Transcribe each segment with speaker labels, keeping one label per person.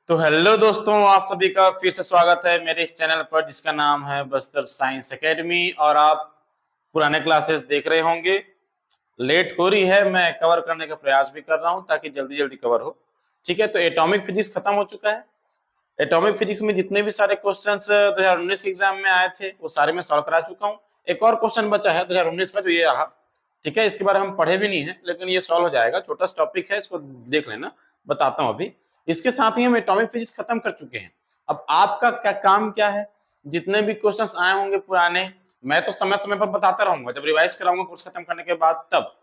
Speaker 1: तो हेलो दोस्तों, आप सभी का फिर से स्वागत है मेरे इस चैनल पर जिसका नाम है बस्तर साइंस एकेडमी। और आप पुराने क्लासेस देख रहे होंगे। लेट हो रही है, मैं कवर करने का प्रयास भी कर रहा हूं ताकि जल्दी जल्दी कवर हो। ठीक है, तो एटॉमिक फिजिक्स खत्म हो चुका है। एटॉमिक फिजिक्स में जितने भी सारे क्वेश्चंस 2019 के एग्जाम में आए थे वो सारे मैं सॉल्व करा चुका हूँ। एक और क्वेश्चन बचा है 2019 का, जो ये रहा। ठीक है, इसके बारे में हम पढ़े भी नहीं है लेकिन ये सॉल्व हो जाएगा। छोटा सा टॉपिक है, इसको देख लेना, बताता हूँ अभी। इसके साथ ही हम एटॉमिक फिजिक्स खत्म कर चुके हैं। अब आपका क्या काम क्या है, जितने भी क्वेश्चंस आए होंगे पुराने, मैं तो समय समय पर बताता रहूंगा जब रिवाइज कराऊंगा कोर्स खत्म करने के बाद तब।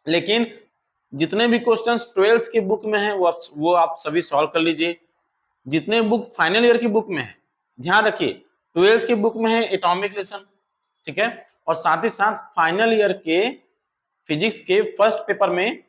Speaker 1: लेकिन जितने भी क्वेश्चंस 12th की बुक में है वो आप सभी सॉल्व कर लीजिए। जितने बुक फाइनल ईयर की बुक में है, ध्यान रखिए 12th की बुक में है एटॉमिक लेसन। ठीक है, और साथ ही साथ फाइनल ईयर के फिजिक्स के फर्स्ट पेपर में,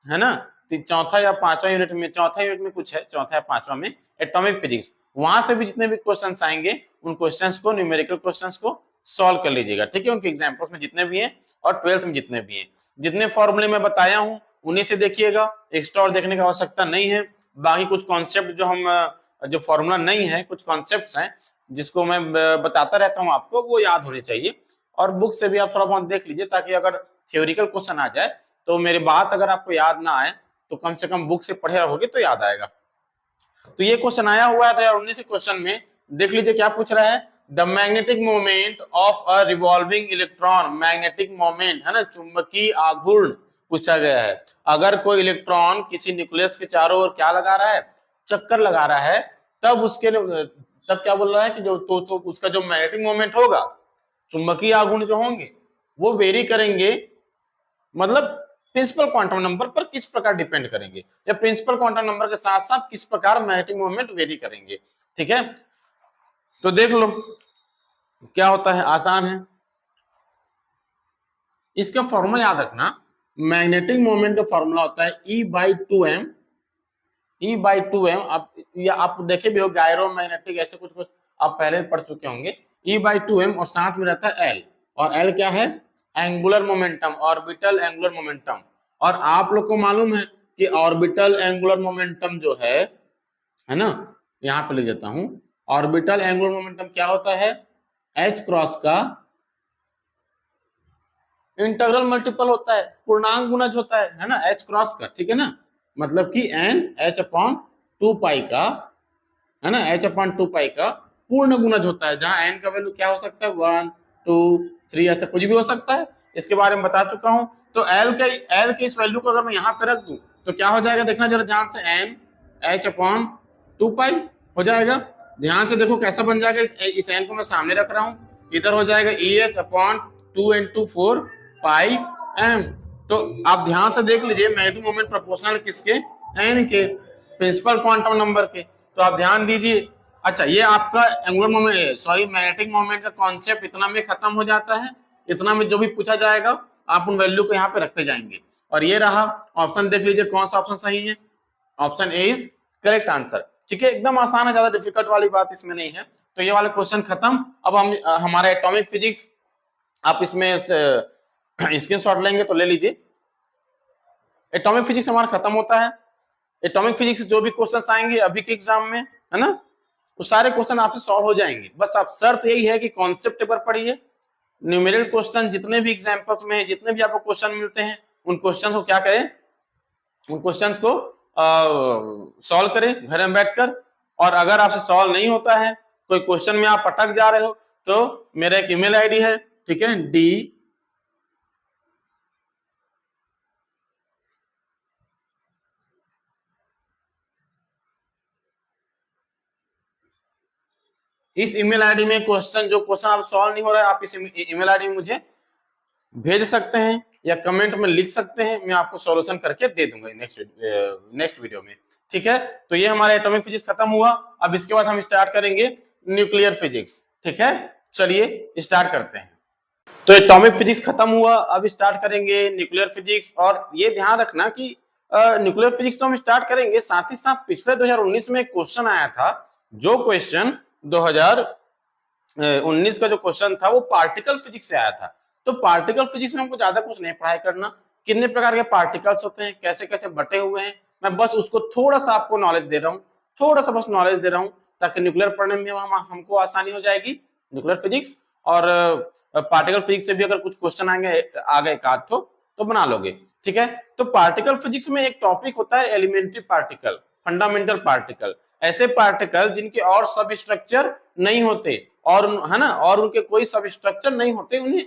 Speaker 1: है ना, चौथा या पांचवा यूनिट में, चौथा यूनिट में कुछ है, चौथा या पांचवा में एटॉमिक फिजिक्स, वहां से भी जितने भी क्वेश्चंस आएंगे उन क्वेश्चंस को, न्यूमेरिकल क्वेश्चंस को सॉल्व कर लीजिएगा। ठीक है, उनके एग्जांपल्स में जितने भी हैं और 12th में जितने भी हैं, जितने फॉर्मूले मैं बताया हूं उन्हीं से देखिएगा, एक्स्ट्रा और देखने की आवश्यकता नहीं है। बाकी कुछ कॉन्सेप्ट जो हम, जो फॉर्मूला नहीं है, कुछ कॉन्सेप्ट हैं जिसको मैं बताता रहता हूं आपको, वो याद होने चाहिए। और बुक से भी आप थोड़ा बहुत देख लीजिए ताकि अगर थ्योरिकल क्वेश्चन आ जाए तो मेरी बात अगर आपको याद ना आए तो कम से कम बुक से पढ़े रहोगे तो याद आएगा। तो ये क्वेश्चन आया हुआ है 2019 क्वेश्चन में, देख लीजिए क्या पूछ रहा है। The magnetic moment of a revolving electron, magnetic moment है ना, चुंबकीय आघूर्ण पूछा गया है। अगर कोई इलेक्ट्रॉन किसी न्यूक्लियस के चारों ओर क्या लगा रहा है, चक्कर लगा रहा है, तब उसके, तब क्या बोल रहा है कि जो तो उसका जो मैग्नेटिक मोमेंट होगा, चुंबकीय आघूर्ण जो होंगे वो वेरी करेंगे, मतलब प्रिंसिपल क्वांटम नंबर पर किस प्रकार डिपेंड करेंगे, या प्रिंसिपल क्वांटम नंबर के साथ साथ किस प्रकार मैग्नेटिक मोमेंट वेरी करेंगे। ठीक है, तो देख लो क्या होता है, आसान है। इसका फॉर्मूला याद रखना, मैग्नेटिक मोमेंट का फॉर्मूला होता है E/2m। E/2m आप, या आप देखे भी हो गायरो मैग्नेटिक, ऐसे कुछ कुछ आप पहले पढ़ चुके होंगे। E/2m और साथ में रहता है L, और L क्या है, angular momentum, orbital angular momentum. और आप लोग को मालूम है कि ऑर्बिटल एंगुलर मोमेंटम जो है ना, यहां पे ले जाता हूं। ऑर्बिटल एंगुलर मोमेंटम क्या होता है, H क्रॉस का इंटीग्रल मल्टीपल होता है, पूर्णांक गुणज होता है ना, H क्रॉस का। ठीक है ना, मतलब कि n H/2 का, है ना, H/2 का पूर्ण गुणज होता है, जहां n का वैल्यू क्या हो सकता है, 1 2 3, ऐसा कुछ भी हो सकता है। इसके बारे में बता चुका हूं। तो L के इस वैल्यू को अगर मैं यहाँ पे रख दूं तो क्या हो जाएगा, देखना जरा ध्यान से, n H/2 हो जाएगा। ध्यान से देखो कैसा बन जाएगा, इस n को मैं सामने रख रहा हूं, इधर हो जाएगा EH/2 × 4πm। तो आप ध्यान से देख लीजिए, मैग्नेटिक मोमेंट प्रोपोर्शनल किसके, n के, प्रिंसिपल क्वांटम नंबर के। तो आप ध्यान दीजिए। अच्छा, ये आपका angular moment, sorry, magnetic moment का कॉन्सेप्ट इतना में खत्म हो जाता है। इतना में जो भी पूछा जाएगा आप उन वैल्यू को यहाँ पे रखते जाएंगे। और ये रहा ऑप्शन, देख लीजिए कौन सा ऑप्शन सही है, option A is correct answer. ठीक है, एकदम आसान है, ज्यादा डिफिकल्ट वाली बात इसमें नहीं है। तो ये वाला क्वेश्चन खत्म। अब हम हमारा एटॉमिक फिजिक्स, आप इसमें स्क्रीनशॉट लेंगे तो ले लीजिए। एटॉमिक फिजिक्स हमारा खत्म होता है। एटॉमिक फिजिक्स जो भी क्वेश्चन आएंगे अभी के एग्जाम में, है ना, वो सारे क्वेश्चन आपसे सॉल्व हो जाएंगे। बस आप शर्त यही है कि कॉन्सेप्ट पेपर पढ़िए। न्यूमेरिकल क्वेश्चन जितने भी एग्जांपल्स में है, जितने भी आपको क्वेश्चन मिलते हैं, उन क्वेश्चंस को क्या करें, उन क्वेश्चंस को सॉल्व करें घर में बैठकर। और अगर आपसे सॉल्व नहीं होता है, कोई क्वेश्चन में आप अटक जा रहे हो, तो मेरा एक ईमेल आईडी है, ठीक है, D इस ईमेल आईडी में क्वेश्चन, जो क्वेश्चन आप सॉल्व नहीं हो रहा है, आप इस ईमेल आईडी में मुझे भेज सकते हैं या कमेंट में लिख सकते हैं, मैं आपको सॉल्यूशन करके दे दूंगा नेक्स्ट वीडियो में। ठीक है, तो ये हमारा एटॉमिक फिजिक्स खत्म हुआ। अब इसके बाद हम स्टार्ट करेंगे न्यूक्लियर फिजिक्स। ठीक है, चलिए स्टार्ट करते हैं। तो एटॉमिक फिजिक्स खत्म हुआ, अब स्टार्ट करेंगे न्यूक्लियर फिजिक्स। और ये ध्यान रखना कि न्यूक्लियर फिजिक्स तो हम स्टार्ट करेंगे, साथ ही साथ पिछले 2019 में एक क्वेश्चन आया था, जो क्वेश्चन 2019 का जो क्वेश्चन था वो पार्टिकल फिजिक्स से आया था। तो पार्टिकल फिजिक्स में हमको ज्यादा कुछ नहीं पढ़ाई करना, कितने प्रकार के पार्टिकल्स होते हैं, कैसे कैसे बटे हुए हैं, मैं बस उसको थोड़ा सा आपको नॉलेज दे रहा हूँ। थोड़ा सा बस नॉलेज दे रहा हूँ ताकि न्यूक्लियर पढ़ने में हमको आसानी हो जाएगी, न्यूक्लियर फिजिक्स। और पार्टिकल फिजिक्स से भी अगर कुछ क्वेश्चन आएंगे आगे एक आध तो बना लोगे, ठीक है। तो पार्टिकल फिजिक्स में एक टॉपिक होता है एलिमेंट्री पार्टिकल, फंडामेंटल पार्टिकल, ऐसे पार्टिकल जिनके और सब स्ट्रक्चर नहीं होते, और है ना, और उनके कोई सब स्ट्रक्चर नहीं होते, उन्हें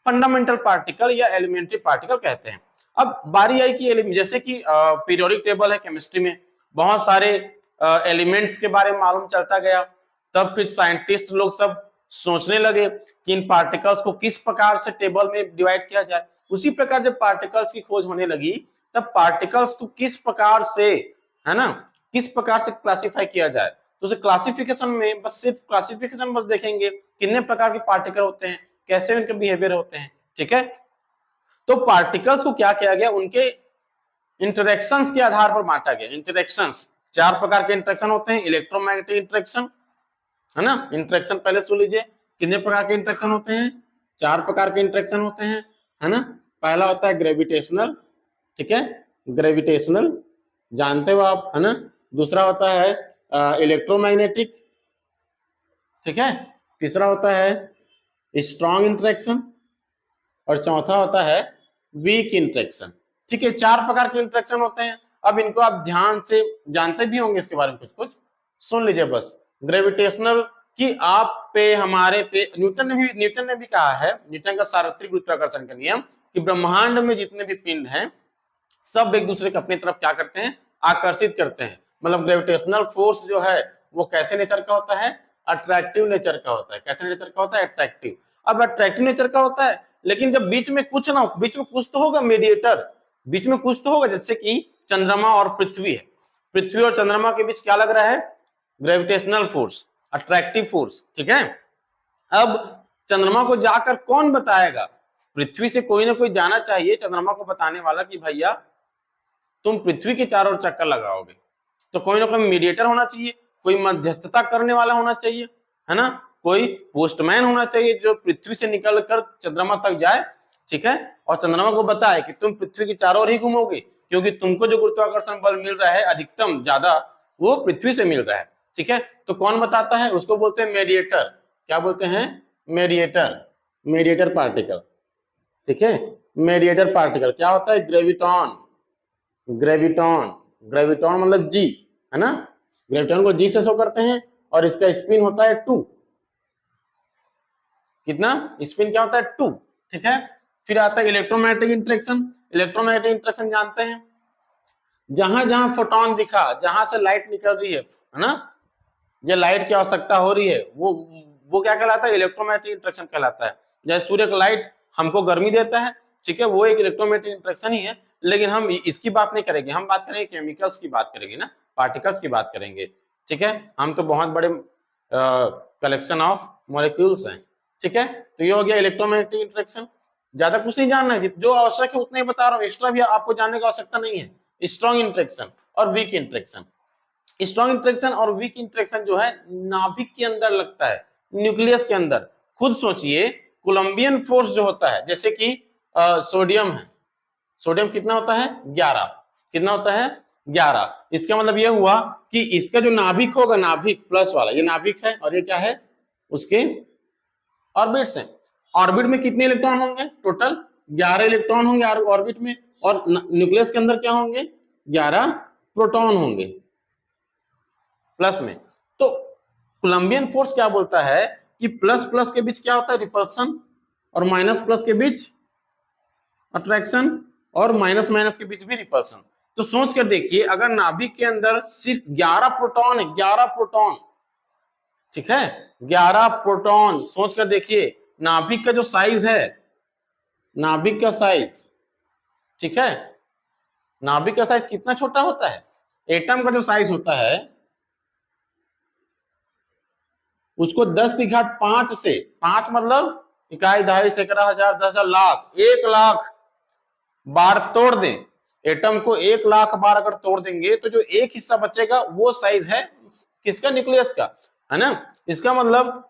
Speaker 1: फंडामेंटल पार्टिकल या एलिमेंट्री पार्टिकल कहते हैं। अब बारी आई कि जैसे कि पीरियोडिक टेबल है केमिस्ट्री में, बहुत सारे एलिमेंट्स के बारे में मालूम चलता गया, तब फिर साइंटिस्ट लोग सब सोचने लगे कि इन पार्टिकल्स को किस प्रकार से टेबल में डिवाइड किया जाए। उसी प्रकार जब पार्टिकल्स की खोज होने लगी, तब पार्टिकल्स को किस प्रकार से, है ना, किस प्रकार से क्लासिफाई किया जाए। तो उसे क्लासिफिकेशन में बस सिर्फ क्लासिफिकेशन बस देखेंगे, कितने प्रकार के पार्टिकल होते हैं, कैसे उनके बिहेवियर होते हैं, ठीक है। तो पार्टिकल्स को क्या किया गया, उनके इंटरेक्शंस के आधार पर बांटा गया। इंटरेक्शंस, 4 प्रकार के इंटरेक्शन होते हैं। इलेक्ट्रोमैग्नेटिक इंटरेक्शन, है ना, इंटरेक्शन पहले सुन लीजिए, कितने प्रकार के इंटरेक्शन होते हैं, 4 प्रकार के इंटरेक्शन होते हैं, है ना। पहला होता है ग्रेविटेशनल, ठीक है, ग्रेविटेशनल जानते हो आप, है ना। दूसरा होता है इलेक्ट्रोमैग्नेटिक, ठीक है। तीसरा होता है स्ट्रॉन्ग इंटरेक्शन, और चौथा होता है वीक इंटरेक्शन, ठीक है। 4 प्रकार के इंटरेक्शन होते हैं। अब इनको आप ध्यान से जानते भी होंगे, इसके बारे में कुछ कुछ सुन लीजिए बस। ग्रेविटेशनल की आप पे, हमारे पे न्यूटन ने भी कहा है, न्यूटन का सार्वत्रिक गुरुत्वाकर्षण का नियम, कि ब्रह्मांड में जितने भी पिंड हैं सब एक दूसरे को अपनी तरफ क्या करते हैं, आकर्षित करते हैं। मतलब ग्रेविटेशनल फोर्स जो है वो कैसे नेचर का होता है, अट्रैक्टिव नेचर का होता है। कैसे नेचर का होता है, अट्रैक्टिव। अब अट्रैक्टिव नेचर का होता है, लेकिन जब बीच में कुछ ना, बीच में कुछ तो होगा मीडिएटर, बीच में कुछ तो होगा। जैसे कि चंद्रमा और पृथ्वी है, पृथ्वी और चंद्रमा के बीच क्या लग रहा है, ग्रेविटेशनल फोर्स, अट्रैक्टिव फोर्स, ठीक है। अब चंद्रमा को जाकर कौन बताएगा, पृथ्वी से कोई ना कोई जाना चाहिए चंद्रमा को बताने वाला कि भैया तुम पृथ्वी के चारों ओर चक्कर लगाओगे, तो कोई ना कोई मीडिएटर होना चाहिए, कोई मध्यस्थता करने वाला होना चाहिए, है ना, कोई पोस्टमैन होना चाहिए जो पृथ्वी से निकलकर चंद्रमा तक जाए, ठीक है, और चंद्रमा को बताए कि तुम पृथ्वी के चारों ओर ही घूमोगे, क्योंकि तुमको जो गुरुत्वाकर्षण बल मिल रहा है अधिकतम ज्यादा वो पृथ्वी से मिल रहा है, ठीक है। तो कौन बताता है, उसको बोलते हैं मेडिएटर। क्या बोलते हैं, मेडिएटर, मेडिएटर पार्टिकल, ठीक है। मेडिएटर पार्टिकल क्या होता है, ग्रेविटॉन, ग्रेविटॉन, ग्रेविटॉन मतलब जी, है ना, ग्रेविटॉन को जी से शो करते हैं, और इसका स्पिन होता है 2, कितना स्पिन क्या होता है, 2, ठीक है। फिर आता है इलेक्ट्रोमैग्नेटिक इंटरेक्शन। इलेक्ट्रोमैग्नेटिक इंटरेक्शन जानते हैं, जहां जहां फोटोन दिखा, जहां से लाइट निकल रही है ना, ये लाइट की आवश्यकता हो रही है, वो क्या कहलाता है, इलेक्ट्रोमैग्नेटिक इंटरेक्शन कहलाता है। जैसे सूर्य का लाइट हमको गर्मी देता है, ठीक है, वो एक इलेक्ट्रोमैग्नेटिक इंटरेक्शन ही है। लेकिन हम इसकी बात नहीं करेंगे, हम बात करेंगे केमिकल्स की बात करेंगे ना, पार्टिकल्स की बात करेंगे, ठीक है। हम तो बहुत बड़े कलेक्शन ऑफ मॉलिक्यूल्स हैं, ठीक है। तो ये हो गया इलेक्ट्रोमैग्नेटिक इंटरेक्शन। ज्यादा कुछ नहीं जानना है, जो आवश्यक है उतना ही बता रहा हूँ, एक्स्ट्रा भी आपको जानने की आवश्यकता नहीं है। स्ट्रॉन्ग इंटरेक्शन और वीक इंटरेक्शन, स्ट्रॉन्ग इंटरेक्शन और वीक इंटरेक्शन जो है नाभिक के अंदर लगता है, न्यूक्लियस के अंदर। खुद सोचिए, कोलंबियन फोर्स जो होता है, जैसे कि सोडियम है, सोडियम कितना होता है, 11, कितना होता है, 11। इसका मतलब यह हुआ कि इसका जो नाभिक होगा, नाभिक प्लस वाला, ये नाभिक है, और ये क्या है, उसके ऑर्बिट्स हैं। ऑर्बिट में कितने इलेक्ट्रॉन होंगे, टोटल 11 इलेक्ट्रॉन होंगे ऑर्बिट में, और न्यूक्लियस के अंदर क्या होंगे, 11 प्रोटॉन होंगे प्लस में। तो कोलंबियन फोर्स क्या बोलता है कि प्लस प्लस के बीच क्या होता है, रिपल्सन, और माइनस प्लस के बीच अट्रैक्शन, और माइनस माइनस के बीच भी रिपल्सन। तो सोच कर देखिए, अगर नाभिक के अंदर सिर्फ 11 प्रोटॉन है, 11 प्रोटॉन, ठीक है, 11 प्रोटॉन, सोच कर देखिए नाभिक का जो साइज है, नाभिक का साइज, ठीक है, नाभिक का साइज कितना छोटा होता है। एटम का जो साइज होता है उसको 10 की घात 5 से, 5 मतलब इकाई, दहाई, सैकड़ा, हजार, 10,000, लाख, 1 लाख बार तोड़ दें, एटम को 1 लाख बार अगर तोड़ देंगे तो जो एक हिस्सा बचेगा वो साइज है किसका, न्यूक्लियस का, है ना। इसका मतलब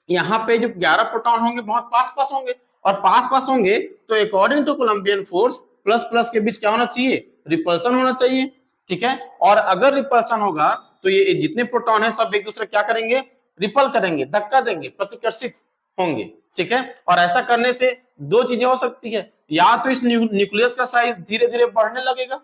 Speaker 1: यहाँ पे जो 11 प्रोटॉन होंगे बहुत पास पास होंगे, और पास पास होंगे तो according to Coulombian force plus plus के बीच क्या होना चाहिए, रिपल्सन होना चाहिए, ठीक है। और अगर रिपल्सन होगा तो ये जितने प्रोटॉन है सब एक दूसरे क्या करेंगे, रिपल करेंगे, धक्का देंगे, प्रतिकर्षित होंगे, ठीक है। और ऐसा करने से दो चीजें हो सकती है, या तो इस न्यूक्लियस का साइज धीरे धीरे बढ़ने लगेगा,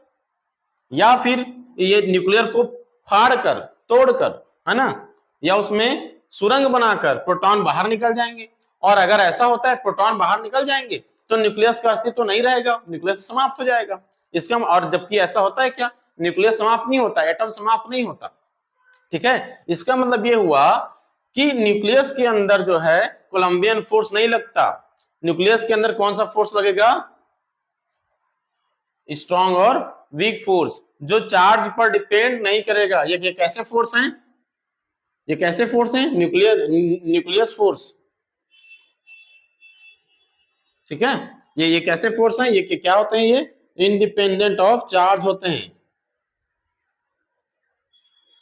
Speaker 1: या फिर ये न्यूक्लियर को फाड़कर, तोड़कर, है ना, या उसमें सुरंग बनाकर प्रोटॉन बाहर निकल जाएंगे। और अगर ऐसा होता है प्रोटॉन बाहर निकल जाएंगे तो न्यूक्लियस का अस्तित्व नहीं रहेगा, न्यूक्लियस समाप्त हो जाएगा। इसका और जबकि ऐसा होता है क्या, न्यूक्लियस समाप्त नहीं होता, एटम समाप्त नहीं होता, ठीक है। इसका मतलब ये हुआ कि न्यूक्लियस के अंदर जो है कोलंबियन फोर्स नहीं लगता। न्यूक्लियस के अंदर कौन सा फोर्स लगेगा, स्ट्रॉन्ग और वीक फोर्स, जो चार्ज पर डिपेंड नहीं करेगा। ये कैसे फोर्स हैं, ये कैसे फोर्स हैं, न्यूक्लियस फोर्स, ठीक है। ये कैसे फोर्स हैं, ये क्या होते हैं, ये इंडिपेंडेंट ऑफ चार्ज होते हैं।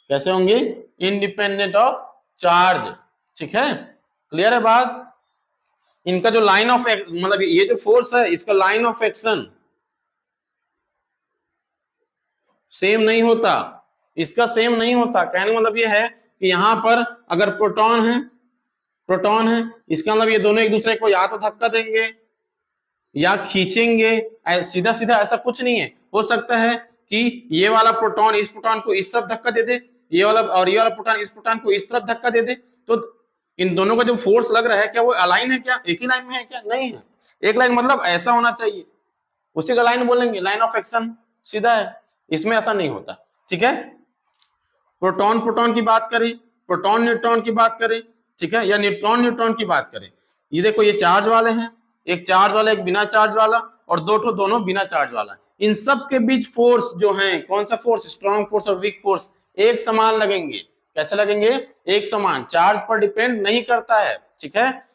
Speaker 1: कैसे होंगे, इंडिपेंडेंट ऑफ चार्ज, ठीक है। क्लियर है बात। इनका जो लाइन ऑफ मतलब ये जो फोर्स है इसका लाइन ऑफ एक्शन सेम नहीं होता, इसका सेम नहीं होता। कहने का मतलब ये है कि यहां पर अगर प्रोटॉन है, इसका मतलब ये दोनों एक दूसरे को या तो धक्का देंगे या खींचेंगे, सीधा सीधा ऐसा कुछ नहीं है। हो सकता है कि ये वाला प्रोटॉन इस प्रोटॉन को इस तरफ धक्का दे दे, ये वाला प्रोटॉन इस प्रोटॉन को इस तरफ धक्का दे दे, तो इन दोनों का जो फोर्स लग रहा है क्या वो अलाइन है, क्या एक ही लाइन में है, क्या नहीं है। एक लाइन मतलब ऐसा होना चाहिए, उसी का लाइन बोलेंगे, लाइन ऑफ एक्शन सीधा है। इसमें ऐसा नहीं होता, ठीक है। प्रोटॉन की बात करें, प्रोटॉन न्यूट्रॉन की बात करें, ठीक है, या न्यूट्रॉन की बात करें। ये देखो ये चार्ज वाले हैं, एक चार्ज वाला एक बिना चार्ज वाला, और दोनों बिना चार्ज वाला। इन सब के बीच फोर्स जो है, कौन सा फोर्स, स्ट्रॉन्ग फोर्स और वीक फोर्स एक समान लगेंगे। कैसे लगेंगे, एक समान, चार्ज पर डिपेंड नहीं करता है, ठीक है।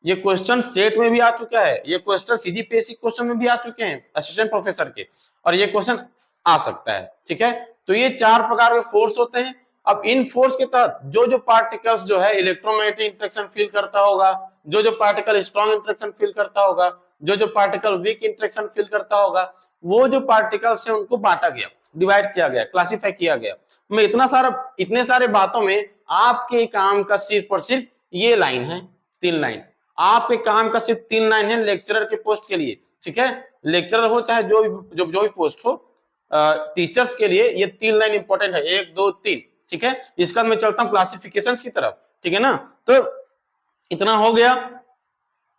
Speaker 1: ये क्वेश्चन सेट में भी आ चुका है, ये क्वेश्चन सीजीपीएससी क्वेश्चन में भी आ चुके हैं असिस्टेंट प्रोफेसर के, और ये क्वेश्चन आ सकता है, ठीक है। तो ये चार प्रकार के फोर्स होते हैं। अब इन फोर्स के तहत जो पार्टिकल्स जो है इलेक्ट्रोमैग्नेटिक इंटरेक्शन फील करता होगा, जो पार्टिकल स्ट्रॉन्ग इंटरेक्शन फील करता होगा, जो पार्टिकल वीक इंटरेक्शन फील करता होगा, वो जो पार्टिकल्स है उनको बांटा गया, डिवाइड किया गया, क्लासिफाई किया गया। मैं इतने सारे बातों में आपके काम का सिर्फ और सिर्फ ये लाइन है, 3 लाइन। आपके काम का सिर्फ 3 लाइन है लेक्चरर के पोस्ट के लिए, ठीक है। लेक्चरर हो चाहे जो भी पोस्ट हो, टीचर्स के लिए ये 3 लाइन इंपॉर्टेंट है, 1 2 3, ठीक है। इसका मैं चलता हूं क्लासिफिकेशंस की तरफ, ठीक है ना। तो इतना हो गया,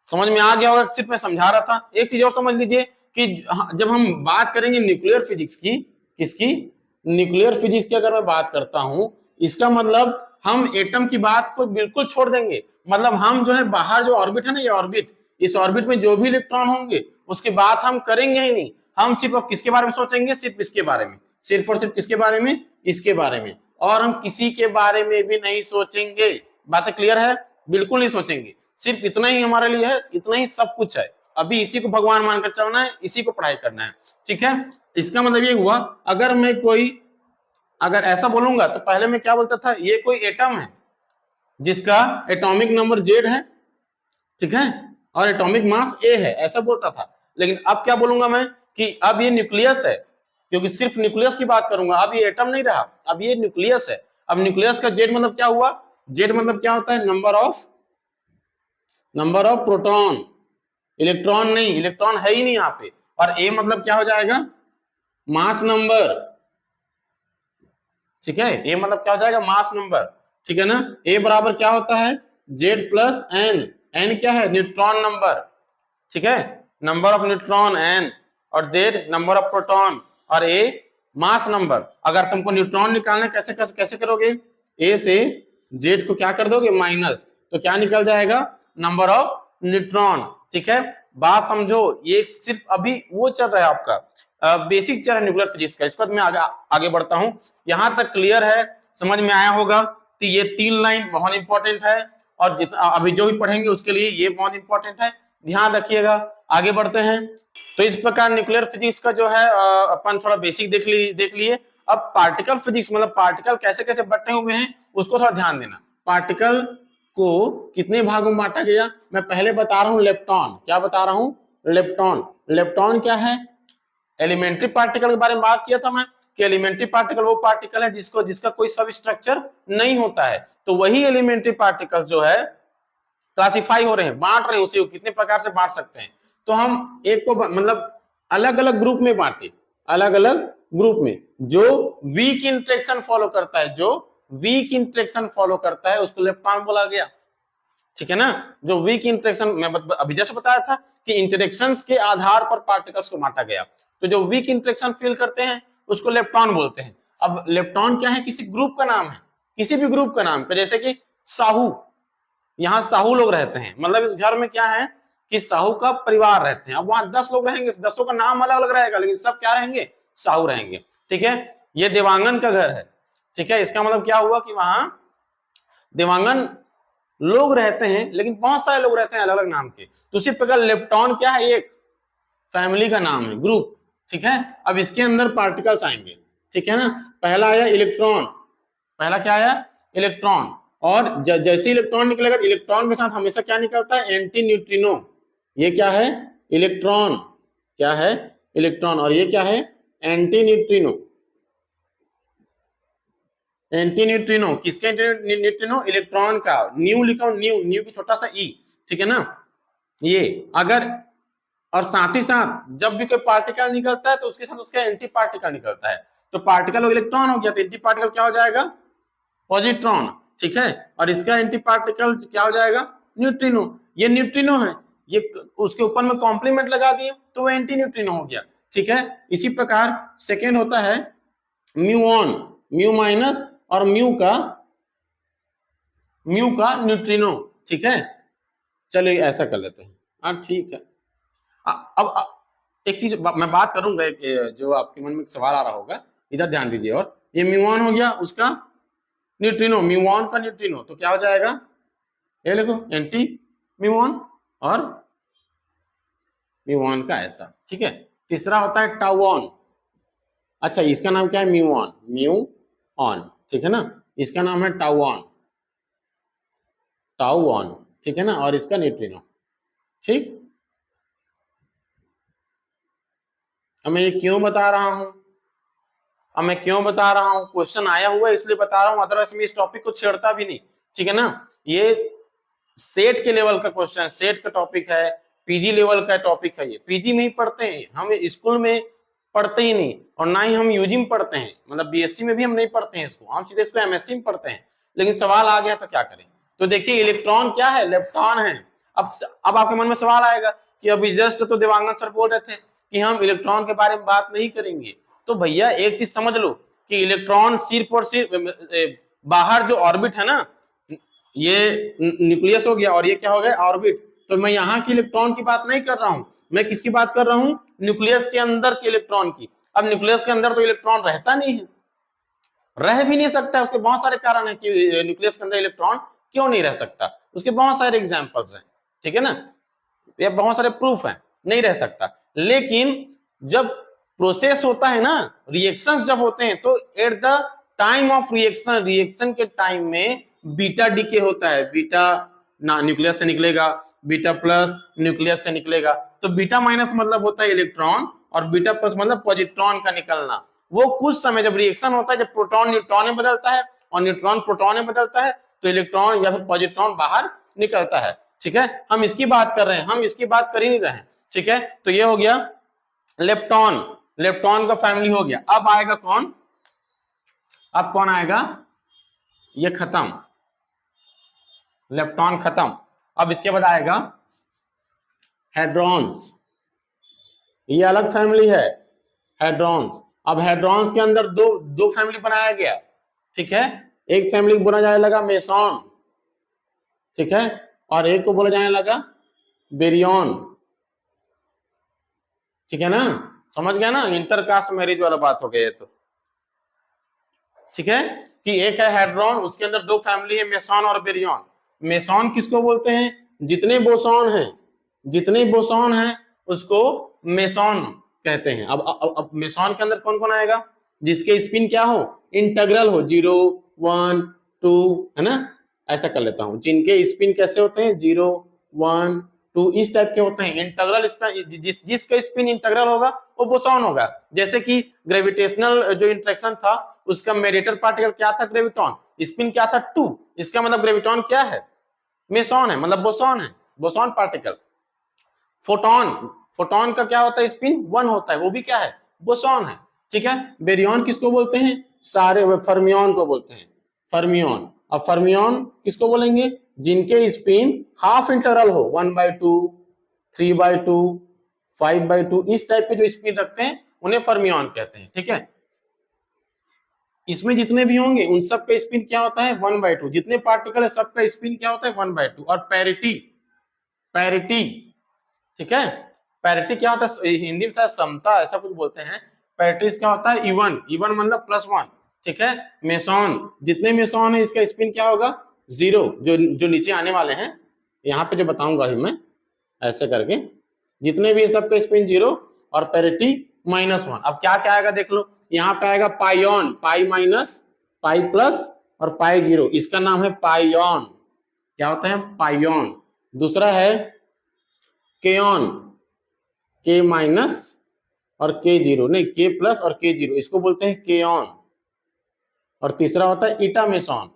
Speaker 1: समझ में आ गया होगा, सिर्फ मैं समझा रहा था। एक चीज और समझ लीजिए कि जब हम बात करेंगे न्यूक्लियर फिजिक्स की, किसकी, न्यूक्लियर फिजिक्स की अगर मैं बात करता हूं, इसका मतलब हम एटम की बात को बिल्कुल छोड़ देंगे। मतलब हम जो है बाहर जो ऑर्बिट है ना, ये ऑर्बिट, इस ऑर्बिट में जो भी इलेक्ट्रॉन होंगे उसकी बात हम करेंगे ही नहीं। हम सिर्फ अब किसके बारे में सोचेंगे, सिर्फ इसके बारे में, सिर्फ और सिर्फ किसके बारे में, इसके बारे में। और हम किसी के बारे में भी नहीं सोचेंगे। बातें क्लियर है, बिल्कुल नहीं सोचेंगे। सिर्फ इतना ही हमारे लिए है, इतना ही सब कुछ है। अभी इसी को भगवान मानकर चलना है, इसी को पढ़ाई करना है, ठीक है। इसका मतलब ये हुआ, अगर ऐसा बोलूंगा तो पहले मैं क्या बोलता था, ये कोई एटम है जिसका एटॉमिक नंबर Z है, ठीक है, और एटॉमिक मास A है, ऐसा बोलता था। लेकिन अब क्या बोलूंगा मैं कि अब ये न्यूक्लियस है, क्योंकि सिर्फ न्यूक्लियस की बात करूंगा। अब ये एटम नहीं रहा, अब ये न्यूक्लियस है। अब न्यूक्लियस का Z मतलब क्या हुआ, Z मतलब क्या होता है, नंबर ऑफ प्रोटॉन, इलेक्ट्रॉन नहीं, इलेक्ट्रॉन है ही नहीं यहाँ पे। और A मतलब क्या हो जाएगा, मास नंबर, ठीक है। A मतलब क्या हो जाएगा, मास नंबर, ठीक है ना। A बराबर क्या होता है, Z प्लस N, N क्या है, न्यूट्रॉन नंबर, ठीक है, नंबर ऑफ न्यूट्रॉन N, और Z नंबर ऑफ प्रोटॉन, और A मास नंबर। अगर तुमको न्यूट्रॉन निकालना कैसे करोगे, A से Z को क्या कर दोगे, माइनस, तो क्या निकल जाएगा, नंबर ऑफ न्यूट्रॉन, ठीक है। बात समझो, ये सिर्फ अभी वो चल रहा है आपका बेसिक चल रहा है न्यूक्लियर फिजिक्स का। इसके बाद मैं आगे बढ़ता हूं। यहां तक क्लियर है, समझ में आया होगा कि ये 3 लाइन बहुत इंपॉर्टेंट है, और जितना अभी जो भी पढ़ेंगे उसके लिए ये बहुत इंपॉर्टेंट है, ध्यान रखिएगा। आगे बढ़ते हैं। तो इस प्रकार न्यूक्लियर फिजिक्स का जो है अपन थोड़ा बेसिक देख लिए। अब पार्टिकल फिजिक्स मतलब पार्टिकल कैसे कैसे बटे हुए हैं उसको थोड़ा ध्यान देना। पार्टिकल को कितने भागों में बांटा गया, मैं पहले बता रहा हूं, लेप्टॉन। क्या बता रहा हूं, लेप्टॉन। लेप्टॉन क्या है, एलिमेंट्री पार्टिकल के बारे में बात किया था मैं कि एलिमेंट्री पार्टिकल वो पार्टिकल है जिसका कोई सब स्ट्रक्चर नहीं होता है। तो वही एलिमेंट्री पार्टिकल जो है क्लासिफाई हो रहे हैं, बांट रहे हैं, उसे कितने प्रकार से बांट सकते हैं। तो हम एक को मतलब अलग अलग ग्रुप में बांटे, अलग अलग ग्रुप में जो वीक इंटरेक्शन फॉलो करता है, जो वीक इंटरेक्शन फॉलो करता है उसको लेप्टॉन बोला गया। ठीक है ना, जो वीक इंटरेक्शन मैं अभी जस्ट बताया था कि इंटरेक्शंस के आधार पर पार्टिकल्स को बांटा गया, तो जो वीक इंटरेक्शन फील करते हैं उसको लेप्टॉन बोलते हैं। अब लेप्टॉन क्या है, किसी ग्रुप का नाम है, किसी भी ग्रुप का नाम, जैसे कि साहू, यहाँ साहू लोग रहते हैं, मतलब इस घर में क्या है कि साहू का परिवार रहते हैं। अब वहां 10 लोग रहेंगे, 10 का नाम अलग अलग रहेगा, लेकिन सब क्या रहेंगे, साहू रहेंगे। ठीक है, ये देवांगन का घर है। ठीक है, इसका मतलब क्या हुआ कि वहां देवांगन लोग रहते हैं, लेकिन बहुत सारे लोग रहते हैं अलग अलग नाम के। तो उसी प्रकार लेप्टॉन क्या है, एक फैमिली का नाम है, ग्रुप। ठीक है, अब इसके अंदर पार्टिकल्स आएंगे। ठीक है ना, पहला आया इलेक्ट्रॉन, पहला क्या आया, इलेक्ट्रॉन। और जैसे इलेक्ट्रॉन निकलेगा, इलेक्ट्रॉन के साथ हमेशा क्या निकलता है, एंटी न्यूट्रिनो। ये क्या है, इलेक्ट्रॉन, क्या है, इलेक्ट्रॉन, और ये क्या है, एंटी न्यूट्रिनो। एंटी न्यूट्रिनो, किसके एंटी न्यूट्रिनो, इलेक्ट्रॉन का। न्यू लिखा, न्यू, न्यू की छोटा सा ई। ठीक है ना, ये अगर, और साथ ही साथ जब भी कोई पार्टिकल निकलता है तो उसके साथ उसका एंटी पार्टिकल निकलता है। तो पार्टिकल इलेक्ट्रॉन हो गया, तो एंटी पार्टिकल क्या हो जाएगा, पॉजिट्रॉन। ठीक है, और इसका एंटी पार्टिकल क्या हो जाएगा, न्यूट्रिनो। ये न्यूट्रिनो है, ये उसके ऊपर में कॉम्प्लीमेंट लगा दिए तो वो एंटी न्यूट्रिनो हो गया। ठीक है, इसी प्रकार सेकेंड होता है म्यूऑन, म्यू माइनस और म्यू का न्यूट्रिनो। ठीक है, चलिए ऐसा कर लेते हैं। हाँ ठीक है, अब एक चीज मैं बात करूंगा, जो आपके मन में सवाल आ रहा होगा, इधर ध्यान दीजिए। और ये म्यूऑन हो गया, उसका न्यूट्रिनो, म्यूऑन का न्यूट्रिनो, तो क्या हो जाएगा, ये देखो एंटी म्यूऑन और म्यूऑन का ऐसा। ठीक है, तीसरा होता है टाउऑन। अच्छा, इसका नाम क्या है, म्यूऑन, म्यूऑन। ठीक है ना, इसका नाम है टाउऑन, टाउऑन। ठीक है ना, और इसका न्यूट्रिनो। ठीक, अब मैं ये क्यों बता रहा हूं, अब मैं क्यों बता रहा हूं, क्वेश्चन आया हुआ है इसलिए बता रहा हूं, अदरवाइज मैं इस टॉपिक को छेड़ता भी नहीं। ठीक है ना, ये सेट के लेवल का क्वेश्चन, सेट का टॉपिक है, पीजी लेवल का टॉपिक है। ये पीजी में ही पढ़ते हैं, हम स्कूल में पढ़ते ही नहीं, और ना ही हम यूजी में पढ़ते हैं, मतलब बीएससी में भी हम नहीं पढ़ते हैं इसको, हम सीधे इसको एमएससी में पढ़ते हैं। लेकिन सवाल आ गया तो क्या करें। तो देखिए इलेक्ट्रॉन क्या है, लेप्टॉन है। अब आपके मन में सवाल आएगा कि अभी जस्ट तो देवांगन सर बोल रहे थे कि हम इलेक्ट्रॉन के बारे में बात नहीं करेंगे। तो भैया एक चीज समझ लो कि इलेक्ट्रॉन सिर्फ और सिर्फ बाहर जो ऑर्बिट है ना, ये न्यूक्लियस हो गया और ये क्या हो गया, ऑर्बिट। तो मैं यहाँ की इलेक्ट्रॉन की बात नहीं कर रहा हूं, मैं किसकी बात कर रहा हूं, न्यूक्लियस के अंदर के इलेक्ट्रॉन की। अब न्यूक्लियस के अंदर तो इलेक्ट्रॉन रहता नहीं है, रह भी नहीं सकता, उसके बहुत सारे कारण है कि न्यूक्लियस के अंदर इलेक्ट्रॉन क्यों नहीं रह सकता, उसके बहुत सारे एग्जाम्पल्स हैं। ठीक है ना, ये बहुत सारे प्रूफ हैं, नहीं रह सकता। लेकिन जब प्रोसेस होता है ना, रिएक्शंस जब होते हैं, तो at the time of reaction, reaction के टाइम में बीटा डीके होता है, बीटा ना न्यूक्लियस से निकलेगा, बीटा प्लस न्यूक्लियस से निकलेगा। तो बीटा माइनस मतलब होता है इलेक्ट्रॉन, और बीटा प्लस मतलब पॉजिट्रॉन का निकलना। वो कुछ समय जब रिएक्शन होता है, जब प्रोटॉन न्यूट्रॉन में बदलता है और न्यूट्रॉन प्रोटॉन में बदलता है, तो इलेक्ट्रॉन या फिर पॉजिट्रॉन बाहर निकलता है। ठीक है, हम इसकी बात कर रहे हैं, हम इसकी बात कर ही नहीं रहे हैं। ठीक है, तो ये हो गया लेप्टॉन, लेप्टॉन का फैमिली हो गया। अब आएगा कौन, अब कौन आएगा, ये खत्म, लेप्टॉन खत्म। अब इसके बाद आएगा हेड्रॉन्स, ये अलग फैमिली है, हेड्रॉन्स। अब हेड्रॉन्स के अंदर दो फैमिली बनाया गया। ठीक है, एक फैमिली बोला जाने लगा मेसॉन, ठीक है, और एक को बोला जाने लगा बेरियन। ठीक है ना, समझ गया ना, इंटरकास्ट मैरिज वाला बात हो गया तो। ठीक है, कि एक है हेड्रॉन, उसके अंदर दो फैमिली है, मेसॉन और बेरियन। मेसॉन किसको बोलते हैं, जितने बोसॉन हैं, जितने बोसॉन हैं उसको मेसॉन कहते हैं। अब मेसॉन के अंदर कौन कौन आएगा, जिसके स्पिन क्या हो, इंटीग्रल हो, 0 1 2, है ना, ऐसा कर लेता हूं, जिनके स्पिन कैसे होते हैं, 0 1 2 इस टाइप के होते हैं। इंटीग्रल जिसका स्पिन इंटीग्रल होगा वो बोसॉन होगा। जैसे कि ग्रेविटेशनल जो इंटरेक्शन था उसका मेडिएटर पार्टिकल क्या था, ग्रेविटॉन, स्पिन क्या था 2, इसका मतलब ग्रेविटॉन क्या है, मेसॉन है, मतलब बोसॉन है, बोसॉन पार्टिकल। फोटॉन, फोटॉन का क्या होता है, स्पिन 1 होता है, वो भी क्या है, बोसॉन है। ठीक है, बेरियन किसको बोलते हैं, सारे फर्मियन को बोलते हैं, फर्मियन। अब फर्मियन किसको बोलेंगे, जिनके स्पिन हाफ इंटरवल हो, 1/2, 3/2, 5/2, इस टाइप के जो स्पिन रखते हैं उन्हें फर्मियन कहते हैं। ठीक है, इसमें जितने भी होंगे उन सब का स्पिन क्या होता है, 1/2, जितने पार्टिकल है सबका स्पिन क्या होता है, 1/2। और पैरिटी, पैरिटी, ठीक है, पैरिटी क्या होता है, हिंदी में शायद समता ऐसा कुछ बोलते हैं, पैरिटी क्या होता है, इवन, इवन मतलब +1। ठीक है, मेसॉन, जितने मेसॉन है इसका स्पिन क्या होगा, 0, जो नीचे आने वाले हैं, यहाँ पे जो बताऊंगा ही मैं ऐसे करके, जितने भी सबका स्पिन 0 और पैरिटी -1। अब क्या क्या आएगा देख लो, यहाँ पे आएगा पाइऑन, पाई माइनस, पाई प्लस और पाई 0, इसका नाम है पाइऑन। क्या होता है, पाइऑन। दूसरा है केऑन, के माइनस और के 0, नहीं के प्लस और के 0, इसको बोलते हैं केऑन। और तीसरा होता है ईटा मेसॉन,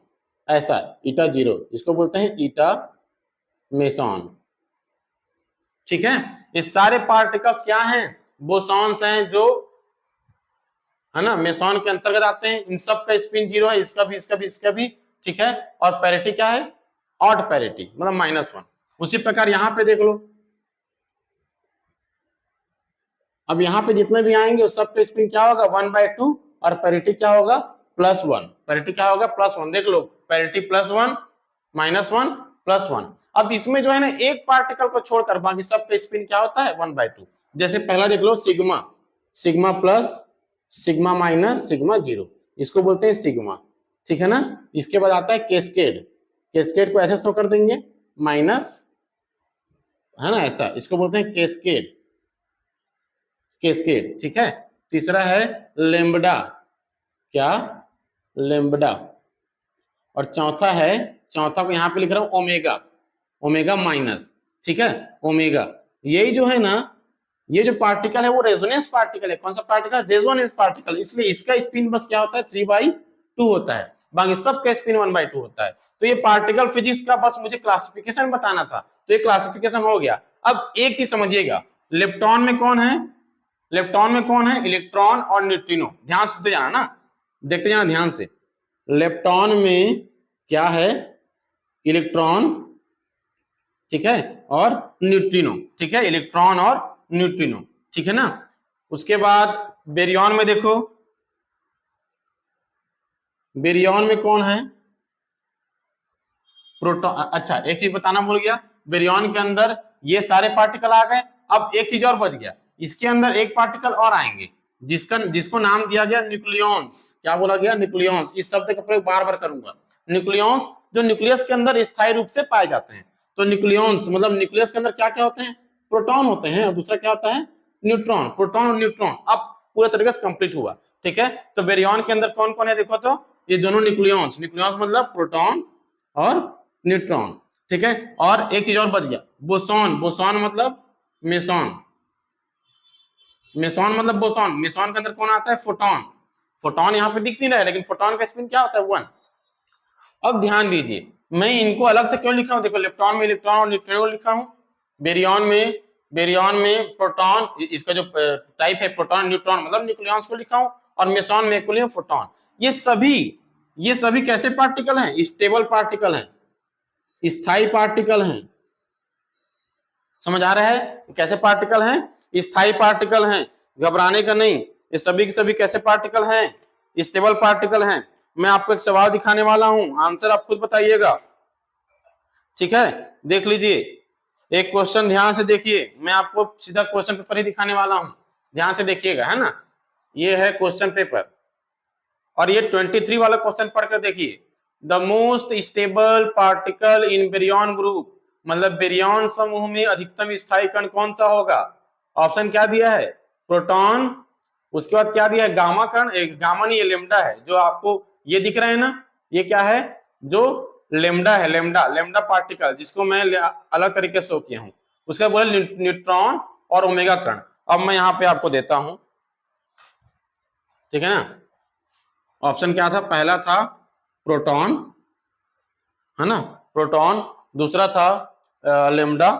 Speaker 1: ऐसा ईटा 0, इसको बोलते हैं ईटा मेसॉन। ठीक है, ये सारे पार्टिकल्स क्या हैं, बोसॉन्स हैं, जो है ना मेसॉन के अंतर्गत आते हैं। इन सब का स्पिन 0 है, इसका भी, इसका भी, इसका भी। ठीक है, और पैरिटी क्या है, ऑड पैरिटी, मतलब -1। उसी प्रकार यहां पे देख लो, अब यहाँ पे जितने भी आएंगे उस सबका स्पिन क्या होगा, 1/2, और पैरिटी क्या होगा, +1, पैरिटी क्या होगा, +1। देख लो, पैरिटी +1, -1, +1। अब इसमें जो है ना एक पार्टिकल को छोड़कर बाकी सबका स्पिन क्या होता है, 1/2। जैसे पहला देख लो, sigma, sigma plus, sigma minus, sigma 0, इसको बोलते हैं सिग्मा। ठीक है ना, इसके बाद आता है कैस्केड, कैस्केड को ऐसे शो कर देंगे, माइनस, है ना ऐसा, इसको बोलते हैं कैस्केड, कैस्केड। ठीक है, तीसरा है लेम्बडा, क्या, लेम्बडा। और चौथा है, चौथा को यहां पे लिख रहा हूं ओमेगा, ओमेगा माइनस। ठीक है, ओमेगा। यही जो है ना, ये जो पार्टिकल है वो रेजोनेंस पार्टिकल है। कौन सा पार्टिकल, रेजोनेंस पार्टिकल, इसलिए इसका स्पिन बस क्या होता है, 3/2 होता है, बाकी सब का स्पिन 1/2 होता है। तो ये पार्टिकल फिजिक्स का बस मुझे क्लासिफिकेशन बताना था, तो ये क्लासिफिकेशन हो गया। अब एक चीज समझिएगा, लेप्टॉन में कौन है, लेप्टॉन में कौन है, इलेक्ट्रॉन और न्यूट्रिनो। ध्यान से जाना ना, देखते जाना ध्यान से। लेप्टॉन में क्या है, इलेक्ट्रॉन, ठीक है, और न्यूट्रिनो। ठीक है, इलेक्ट्रॉन और न्यूट्रिनो, ठीक है ना। उसके बाद बेरियन में देखो, बेरियन में कौन है, प्रोटॉन। अच्छा, एक चीज बताना भूल गया, बेरियन के अंदर ये सारे पार्टिकल आ गए। अब एक चीज और बच गया, इसके अंदर एक पार्टिकल और आएंगे जिसको नाम दिया गया न्यूक्लियॉन्स। क्या बोला गया, न्यूक्लियॉन्स। इस शब्द का प्रयोग बार बार करूंगा, न्यूक्लियॉन्स, जो न्यूक्लियस के अंदर स्थायी रूप से पाए जाते हैं। तो न्यूक्लियॉन्स मतलब न्यूक्लियस के अंदर क्या क्या होते हैं, प्रोटॉन होते हैं, और दूसरा क्या होता है, न्यूट्रॉन, प्रोटॉन और न्यूट्रॉन। अब पूरा तरीके से कंप्लीट हुआ। ठीक है, तो बेरियन के अंदर कौन कौन है देखो, तो ये दोनों न्यूक्लियॉन्स, न्यूक्लियॉन्स मतलब प्रोटॉन और न्यूट्रॉन। ठीक है, और एक चीज और बच गया, बोसॉन, बोसॉन मतलब मेसॉन, मेसॉन मतलब बोसॉन। मेसॉन के अंदर कौन आता है, फोटॉन, फोटॉन यहाँ पे दिख नहीं रहा है, लेकिन फोटॉन का स्पिन क्या होता है, 1। अब ध्यान दीजिए, मैं इनको अलग से क्यों लिखा हूं, देखो लेप्टॉन में इलेक्ट्रॉन और न्यूट्रिनो लिखा हूं, बेरियन में प्रोटॉन, इसका जो टाइप है प्रोटॉन न्यूट्रॉन मतलब न्यूक्लियॉन्स को लिखा हूं, और मेसॉन में लिखा फोटॉन। ये सभी कैसे पार्टिकल हैं, स्टेबल पार्टिकल हैं, स्थायी पार्टिकल हैं। समझ आ रहा है, कैसे पार्टिकल हैं, स्थायी पार्टिकल हैं, घबराने का नहीं। ये सभी के सभी कैसे पार्टिकल हैं, स्टेबल पार्टिकल हैं। मैं आपको एक सवाल दिखाने वाला हूं, आंसर आप खुद बताइएगा। ठीक है, देख लीजिए, एक क्वेश्चन ध्यान से देखिए, मैं आपको सीधा क्वेश्चन पेपर ही दिखाने वाला हूं, ध्यान से देखिएगा, है ना। ये है क्वेश्चन पेपर, और ये 23 वाला क्वेश्चन पढ़कर देखिए। The most stable particle in baryon group, मतलब बेरियन समूह में अधिकतम स्थायी कण कौन सा होगा। ऑप्शन क्या दिया है, प्रोटॉन, उसके बाद क्या दिया है, गामा कण, गामा नहीं, ये लेम्डा है, जो आपको ये दिख रहा है ना, ये क्या है, जो लेम्डा है, लेम्डा, लेम्डा पार्टिकल, जिसको मैं अलग तरीके से शो किया हूं। उसके बाद बोले न्यूट्रॉन और ओमेगा कण। अब मैं यहाँ पे आपको देता हूं, ठीक है ना। ऑप्शन क्या था, पहला था प्रोटॉन, है ना, प्रोटॉन, दूसरा था लेमडा,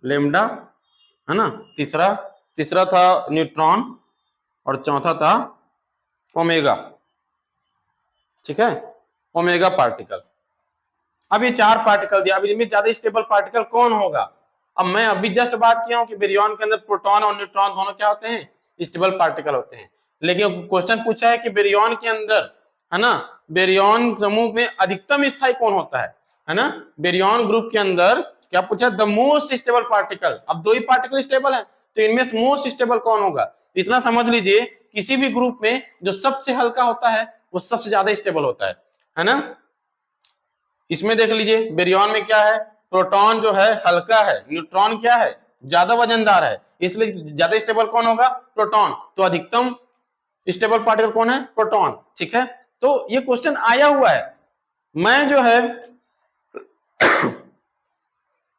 Speaker 1: लेमडा, है ना, तीसरा तीसरा था न्यूट्रॉन और चौथा था ओमेगा, ठीक है, ओमेगा पार्टिकल। अब ये 4 पार्टिकल दिया, अब इनमें ज्यादा स्टेबल पार्टिकल कौन होगा। अब मैं अभी जस्ट बात किया हूं कि बेरियन के अंदर प्रोटॉन और न्यूट्रॉन दोनों क्या होते हैं, स्टेबल पार्टिकल होते हैं। लेकिन क्वेश्चन पूछा है कि बेरियन के अंदर, है ना, बेरियन समूह में अधिकतम स्थायी कौन होता है ना, बेरियन ग्रुप के अंदर क्या पूछा, द मोस्ट स्टेबल पार्टिकल। अब 2 ही पार्टिकल स्टेबल है, तो इनमें मोस्ट स्टेबल कौन होगा। इतना समझ लीजिए, किसी भी ग्रुप में जो सबसे हल्का होता है वो सबसे ज्यादा स्टेबल होता है ना। इसमें देख लीजिए, बेरियन में क्या है, प्रोटॉन जो है हल्का है, न्यूट्रॉन क्या है, ज्यादा वजनदार है, इसलिए ज्यादा स्टेबल कौन होगा, प्रोटॉन। तो अधिकतम स्टेबल पार्टिकल कौन है, प्रोटॉन, ठीक है। तो ये क्वेश्चन आया हुआ है, मैं जो है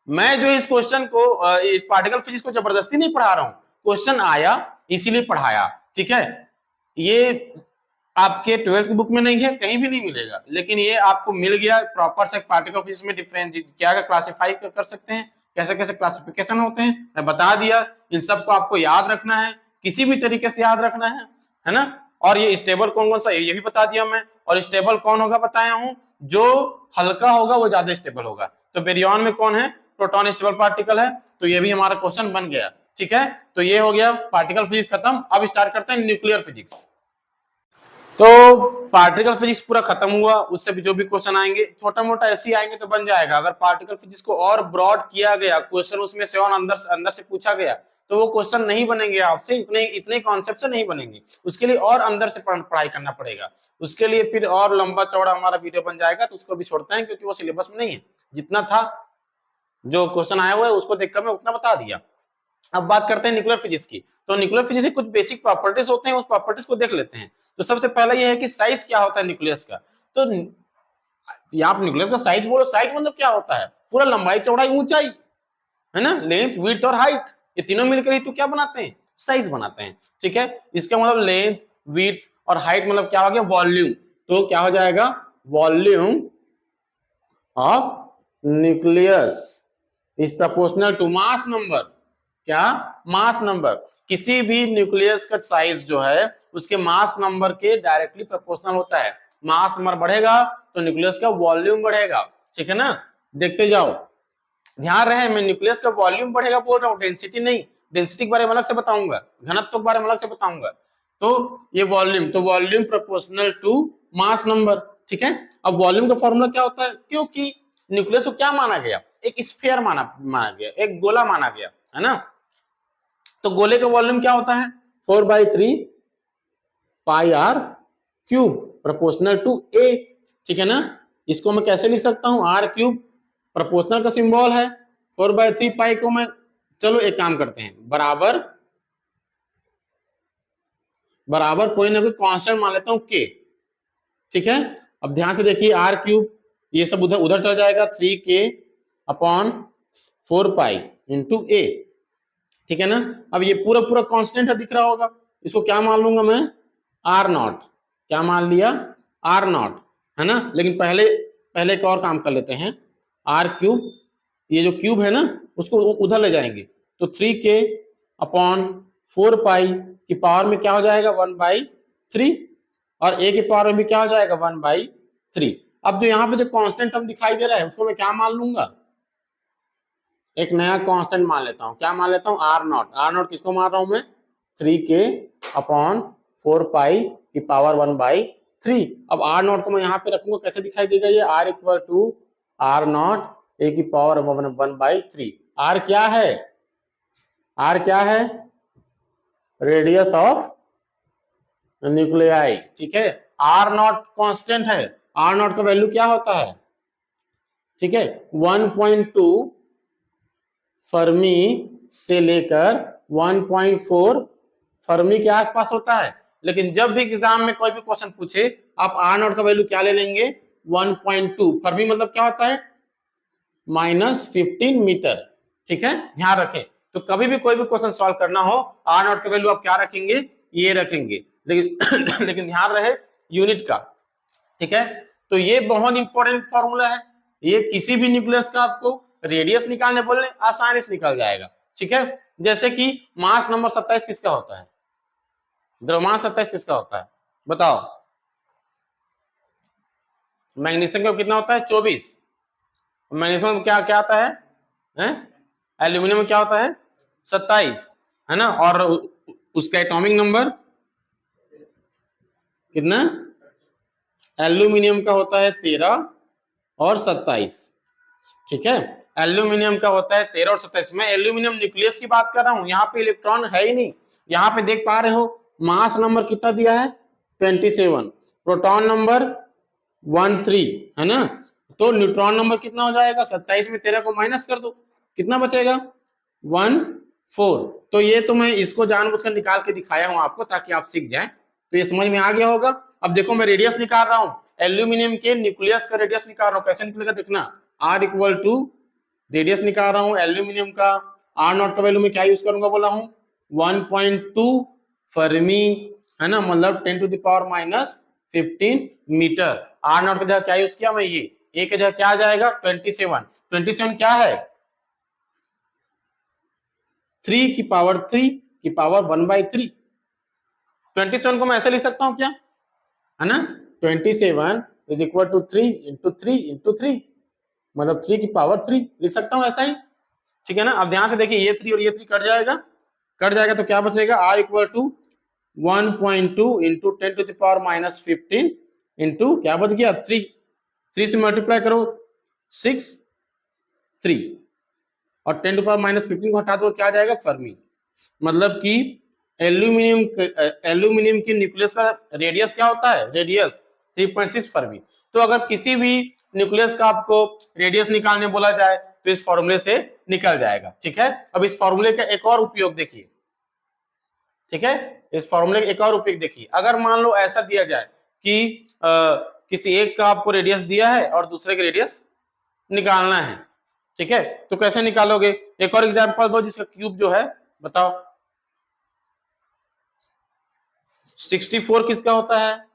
Speaker 1: मैं जो इस क्वेश्चन को, इस पार्टिकल फिजिक्स को जबरदस्ती नहीं पढ़ा रहा हूं, क्वेश्चन आया इसीलिए पढ़ाया, ठीक है। ये आपके 12th की बुक में नहीं है, कहीं भी नहीं मिलेगा, लेकिन ये आपको मिल गया प्रॉपर से पार्टिकल फिजिक्स में डिफरेंस क्या क्लासिफाई कर सकते हैं, कैसे कैसे क्लासिफिकेशन होते हैं, मैं बता दिया। इन सबको आपको याद रखना है, किसी भी तरीके से याद रखना है ना। और ये स्टेबल कौन कौन सा ये भी बता दिया मैं, और स्टेबल कौन होगा बताया हूं, जो हल्का होगा वो ज्यादा स्टेबल होगा। तो बेरियन में कौन है, प्रोटॉन स्टेबल पार्टिकल है, तो ये भी हमारा क्वेश्चन बन गया, ठीक है। तो ये हो गया पार्टिकल फिजिक्स खत्म। अब स्टार्ट करते हैं न्यूक्लियर फिजिक्स। तो पार्टिकल फिजिक्स पूरा खत्म हुआ, उससे भी जो भी क्वेश्चन आएंगे छोटा मोटा ऐसे ही आएंगे तो बन जाएगा। अगर पार्टिकल फिजिक्स को और ब्रॉड किया गया, क्वेश्चन उसमें से और अंदर से पूछा गया, तो वो क्वेश्चन नहीं बनेंगे आपसे, इतने इतने कॉन्सेप्ट से नहीं बनेंगे। उसके लिए और अंदर से पढ़ाई करना पड़ेगा, उसके लिए फिर और लंबा चौड़ा हमारा वीडियो बन जाएगा, तो उसको भी छोड़ते हैं क्योंकि वो सिलेबस में नहीं है। जितना था जो क्वेश्चन आया हुआ है उसको देखकर मैं उतना बता दिया। अब बात करते हैं न्यूक्लियर फिजिक्स की। तो न्यूक्लियर फिजिक्स के कुछ बेसिक प्रॉपर्टीज होते हैं, उस प्रॉपर्टीज को देख लेते हैं। तो सबसे पहला ये है कि साइज क्या होता है न्यूक्लियस का। तो आप न्यूक्लियस का साइज बोलो, साइज मतलब क्या होता है, पूरा लंबाई चौड़ाई ऊंचाई, है ना, लेंथ विड्थ और हाइट, ये तीनों मिलकर ही तो क्या बनाते हैं, साइज बनाते हैं, ठीक है। इसका मतलब लेंथ विड्थ और हाइट मतलब क्या हो गया, वॉल्यूम। तो क्या हो जाएगा, volume of nucleus is proportional to mass number. क्या, मास नंबर। किसी भी न्यूक्लियस का साइज जो है उसके मास नंबर के डायरेक्टली प्रोपोर्शनल होता है। मास नंबर बढ़ेगा तो न्यूक्लियस का वॉल्यूम बढ़ेगा, ठीक है ना। देखते जाओ, ध्यान रहे, मैं न्यूक्लियस का वॉल्यूम बढ़ेगा बोल रहा हूँ, डेंसिटी नहीं। डेंसिटी के बारे में अलग से बताऊंगा, घनत्व के बारे में अलग से बताऊंगा। तो ये वॉल्यूम, तो volume proportional to mass number, ठीक है। अब वॉल्यूम का फॉर्मूला क्या होता है, क्योंकि न्यूक्लियस को क्या माना गया, एक स्फीयर माना गया, एक गोला माना गया, है ना। तो गोले का वॉल्यूम क्या होता है, 4/3 पाई आर क्यूब प्रोपोर्शनल टू ए, ठीक है ना। इसको मैं कैसे लिख सकता हूं, आर क्यूब, प्रोपोर्शनल का सिंबल है, 4/3 पाई को मैं, चलो एक काम करते हैं, बराबर बराबर कोई ना कोई कांस्टेंट मान लेता हूं के, ठीक है। अब ध्यान से देखिए, आर क्यूब ये सब उधर उधर चला जाएगा, 3k/4 पाई इंटू ए, ठीक है ना। अब ये पूरा पूरा कांस्टेंट है, दिख रहा होगा, इसको क्या मान लूंगा मैं, आर नॉट। क्या मान लिया, आर नॉट, है ना। लेकिन पहले पहले एक और काम कर लेते हैं, आर क्यूब, ये जो क्यूब है ना उसको उधर ले जाएंगे, तो 3k/4 पाई की पावर में क्या हो जाएगा, 1/3, और ए की पावर में भी क्या हो जाएगा, 1/3। अब जो यहाँ पे जो कांस्टेंट हम दिखाई दे रहा है उसको मैं क्या मान लूंगा, एक नया कांस्टेंट मान लेता हूं, क्या मान लेता हूं, आर नॉट। आर नॉट किसको मान रहा हूं मैं, 3k/4 पाई की पावर 1/3। अब आर नॉट को मैं यहाँ पे रखूंगा, कैसे दिखाई देगा ये, r equal to r nought a की पावर 1/3। आर क्या है, आर क्या है, रेडियस ऑफ न्यूक्लियाई, ठीक है। आर नॉट कांस्टेंट है, आर नॉट का वैल्यू क्या होता है, ठीक है, 1.2 फर्मी से लेकर 1.4 फर्मी के आसपास होता है। लेकिन जब भी एग्जाम में कोई भी क्वेश्चन पूछे, आप आर नॉट का वैल्यू क्या ले लेंगे, 1.2। फर्मी मतलब क्या होता है,
Speaker 2: -15 मीटर। ठीक है, ध्यान रखें। तो कभी भी कोई भी क्वेश्चन सॉल्व करना हो, आर नॉट का वैल्यू आप क्या रखेंगे, ये रखेंगे, लेकिन लेकिन ध्यान रहे यूनिट का। ठीक है, तो ये बहुत इंपॉर्टेंट फॉर्मूला है, ये किसी भी न्यूक्लियस का आपको रेडियस निकालने बोले आसानी से निकल जाएगा। ठीक है, जैसे कि मास नंबर 27 किसका होता है, द्रव्यमान 27 किसका होता है, बताओ। मैग्नीशियम का कितना होता है, 24। मैग्नीशियम में क्या क्या आता है? एल्यूमिनियम में क्या होता है, 27, है ना। और उसका एटॉमिक नंबर कितना, एल्यूमिनियम का होता है 13 और 27। ठीक है, एल्यूमिनियम का होता है 13 और 27। मैं एल्यूमिनियम न्यूक्लियस की बात कर रहा हूं, यहाँ पे इलेक्ट्रॉन है ही नहीं। यहाँ पे देख पा रहे हो मास नंबर कितना दिया है, 27, प्रोटॉन नंबर 13, है ना। तो न्यूट्रॉन नंबर कितना हो जाएगा, 27 में 13 को माइनस कर दो, कितना बचेगा, 14। तो ये तो मैं इसको जानबूझकर निकाल के दिखाया हूं आपको ताकि आप सीख जाएं, तो ये समझ में आ गया होगा। अब देखो मैं रेडियस निकाल रहा हूं, एल्यूमिनियम के न्यूक्लियस का रेडियस निकाल रहा हूं, कैसे निकलेगा देखना। R इक्वल टू रेडियस निकाल रहा हूं एल्यूमिनियम का, आर नॉट का वैल्यू में क्या यूज करूंगा बोला हूं, 1.2 फर्मी, है ना, मतलब 10 to the power -15 metre. R nought की जगह क्या यूज किया मैं, ये ए की जगह क्या आ जाएगा, 27। 27 क्या है, 3 की पावर 3 की पावर 1/3। 27 को मैं ऐसे लिख सकता हूं क्या, है ना, 27 is equal to 3 into 3 into 3, मतलब 3 की पावर 3 लिख सकता हूं ऐसा ही। ठीक है ना। अब ध्यान से देखिए, ये 3 और ये 3 कट जाएगा तो क्या बचेगा, R equal to 1.2 into 10 to the power -15 into क्या बच गया, 3 से मल्टीप्लाई करो 6 3 और 10 टू पावर -15 को हटा दो क्या आ जाएगा, फर्मी। मतलब कि एल्यूमिनियम की न्यूक्लियस का रेडियस क्या होता है, रेडियस 3.6 फर्मी। तो अगर किसी भी न्यूक्लियस का आपको रेडियस निकालने बोला जाए तो इस फॉर्मूले से निकल जाएगा। ठीक है, अब इस फॉर्मूले का एक और उपयोग देखिए। ठीक है, इस फॉर्मूले का एक और उपयोग देखिए, अगर मान लो ऐसा दिया जाए कि किसी एक का आपको रेडियस दिया है और दूसरे का रेडियस निकालना है। ठीक है, तो कैसे निकालोगे, एक और एग्जांपल दो जिसका क्यूब जो है, बताओ। 64 किसका होता है,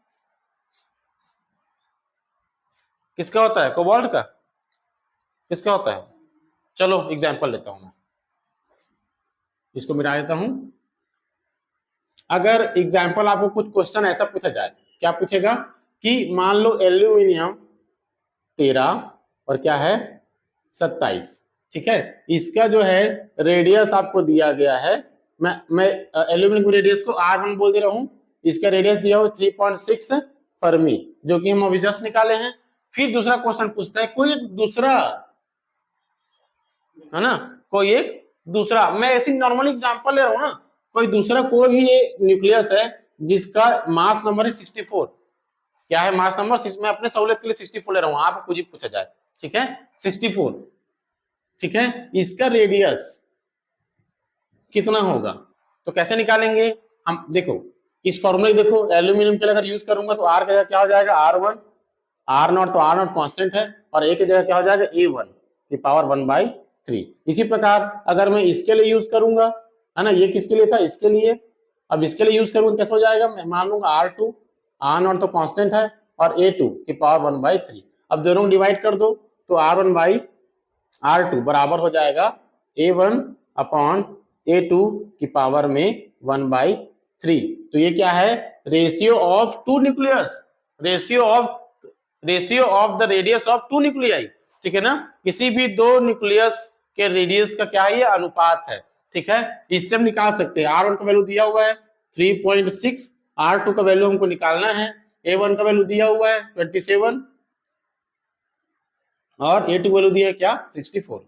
Speaker 2: किसका होता है, कोबाल्ट का, किसका होता है। चलो एग्जांपल लेता हूं मैं, इसको मिटा देता हूं। अगर एग्जांपल आपको कुछ क्वेश्चन ऐसा पूछा जाए, क्या पूछेगा कि मान लो एल्यूमिनियम 13 और क्या है 27। ठीक है, इसका जो है रेडियस आपको दिया गया है, मैं एल्यूमिनियम की रेडियस को R1 बोल दे रहा हूं, इसका रेडियस दिया हुआ 3.6 फर्मी, जो कि हम अभी जस्ट निकाले हैं। फिर दूसरा क्वेश्चन पूछता है कोई एक दूसरा, है ना, कोई एक दूसरा, मैं ऐसी नॉर्मल एग्जांपल ले रहा हूं ना, कोई दूसरा कोई भी न्यूक्लियस है जिसका मास नंबर है 64। क्या है मास नंबर, मैं अपने सहूलियत के लिए 64 ले रहा हूं, आपको कुछ ही पूछा जाए। ठीक है, 64। ठीक है, इसका रेडियस कितना होगा, तो कैसे निकालेंगे हम, देखो इस फॉर्मूले देखो, एल्यूमिनियम के लिए अगर यूज करूंगा तो R की जगह क्या हो जाएगा, R1, R नॉट, तो R नॉट कांस्टेंट है, और A की जगह क्या हो जाएगा, A1 की पावर 1/3। इसी प्रकार अगर मैं इसके लिए यूज करूंगा, है ना, ये किसके लिए था, इसके लिए, अब इसके लिए यूज करूंगा कैसे हो जाएगा, मैं मान लूंगा R2, R नॉट तो कांस्टेंट है, और A2 की पावर 1/3। अब दोनों डिवाइड कर दो तो R1/R2 बराबर हो जाएगा A1 अपॉन A2 की पावर में 1/3। तो ये क्या है, ratio of two nucleus, ratio of the radius of two nuclei. ठीक है ना, किसी भी दो न्यूक्लियस के रेडियस का क्या है, ये अनुपात है। ठीक है, इससे हम निकाल सकते हैं, R1 का वैल्यू दिया हुआ है 3.6, R2 का वैल्यू हमको निकालना है, A1 का वैल्यू दिया हुआ है 27 और A2 वैल्यू दिया है क्या, 64।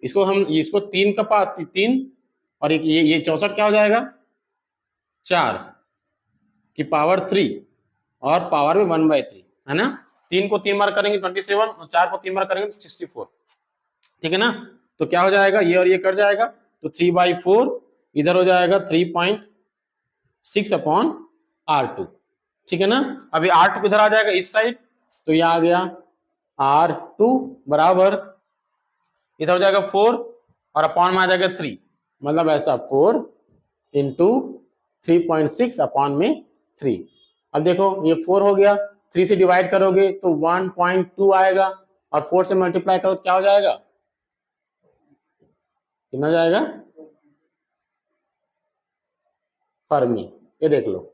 Speaker 2: इसको हम, इसको 3 का पावर 3 और ये 64 क्या हो जाएगा, 4 की पावर 3 और पावर में 1/3, है ना। 3 को 3 बार करेंगे 27 और 4 को 3 बार करेंगे तो 64। ठीक है ना, तो क्या हो जाएगा, ये और ये कट जाएगा, तो 3/4 इधर हो जाएगा 3.6 अपॉन R2। ठीक है ना, अभी R2 इधर आ जाएगा इस साइड, तो ये आ गया R2 बराबर इधर हो जाएगा 4 और अपॉन में आ जाएगा 3, मतलब ऐसा 4 इंटू 3.6 अपॉन में 3। अब देखो ये 4 हो गया, 3 से डिवाइड करोगे तो 1.2 आएगा और 4 से मल्टीप्लाई करो तो क्या हो जाएगा, कितना जाएगा, फर्मी। ये देख लो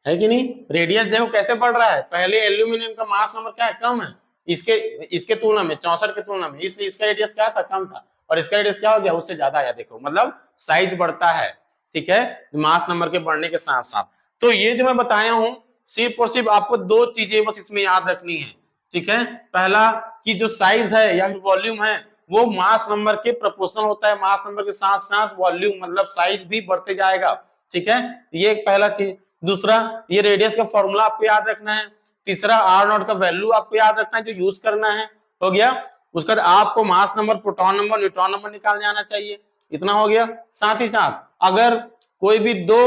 Speaker 2: है कि नहीं। रेडियस देखो कैसे बढ़ रहा है, पहले एल्यूमिनियम का मास नंबर क्या है, कम है इसके तुलना में, 64 के तुलना में, इसलिए इसका रेडियस क्या था, कम था, और इसका रेडियस क्या हो गया, उससे ज्यादा आया। देखो मतलब साइज बढ़ता है, ठीक है, मास नंबर के बढ़ने के साथ साथ। तो ये जो मैं बताया हूं सिर्फ और सिर्फ आपको दो चीजें बस इसमें याद रखनी है, ठीक है। पहला कि जो साइज है या फिर वॉल्यूम है वो मास नंबर के प्रोपोर्शनल होता है, मास नंबर के साथ साथ वॉल्यूम मतलब साइज भी बढ़ते जाएगा, ठीक है। ये एक पहला चीज। दूसरा, ये रेडियस का फॉर्मूला आपको याद रखना है। तीसरा, आर नॉट का वैल्यू आपको याद रखना है जो यूज करना है, हो गया। उसके बाद आपको mass number, proton number, neutron number निकालने आना चाहिए, इतना हो गया। साथ ही साथ अगर कोई भी दो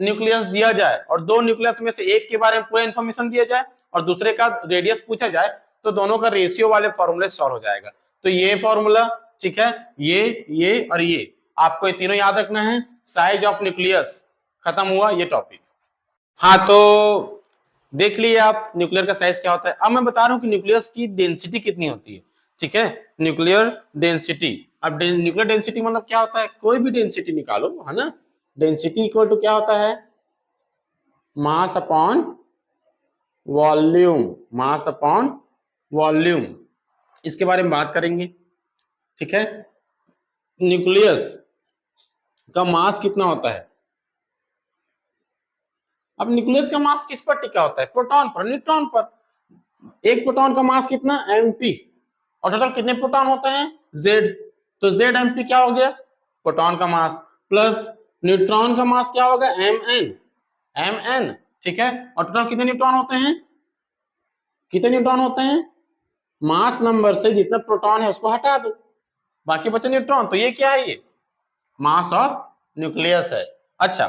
Speaker 2: न्यूक्लियस दिया जाए और दो न्यूक्लियस में से एक के बारे में पूरा इंफॉर्मेशन दिया जाए और दूसरे का रेडियस पूछा जाए तो दोनों का रेशियो वाले फॉर्मूले सॉल्व हो जाएगा। तो ये फॉर्मूला, ठीक है, ये और ये आपको ये तीनों याद रखना है। साइज ऑफ न्यूक्लियस खत्म हुआ ये टॉपिक। हाँ, तो देख लिए आप न्यूक्लियर का साइज क्या होता है। अब मैं बता रहा हूं कि न्यूक्लियस की डेंसिटी कितनी होती है, ठीक है, न्यूक्लियर डेंसिटी। अब न्यूक्लियर डेंसिटी मतलब क्या होता है, कोई भी डेंसिटी निकालो, है ना। डेंसिटी इक्वल टू क्या होता है, mass upon volume, mass upon volume. इसके बारे में बात करेंगे, ठीक है। न्यूक्लियस का मास कितना होता है। अब न्यूक्लियस का मास किस पर टिका होता है, प्रोटॉन पर, न्यूट्रॉन पर। एक प्रोटॉन का मास कितना, mp, और टोटल कितने प्रोटॉन होते हैं, z। तो z mp क्या हो गया, प्रोटॉन का मास, प्लस न्यूट्रॉन का मास क्या होगा, mn, ठीक है। और टोटल कितने न्यूट्रॉन होते हैं, कितने न्यूट्रॉन होते हैं, मास नंबर से जितना प्रोटॉन है उसको हटा दो, बाकी बचे न्यूट्रॉन। तो ये क्या है, ये मास ऑफ न्यूक्लियस है। अच्छा,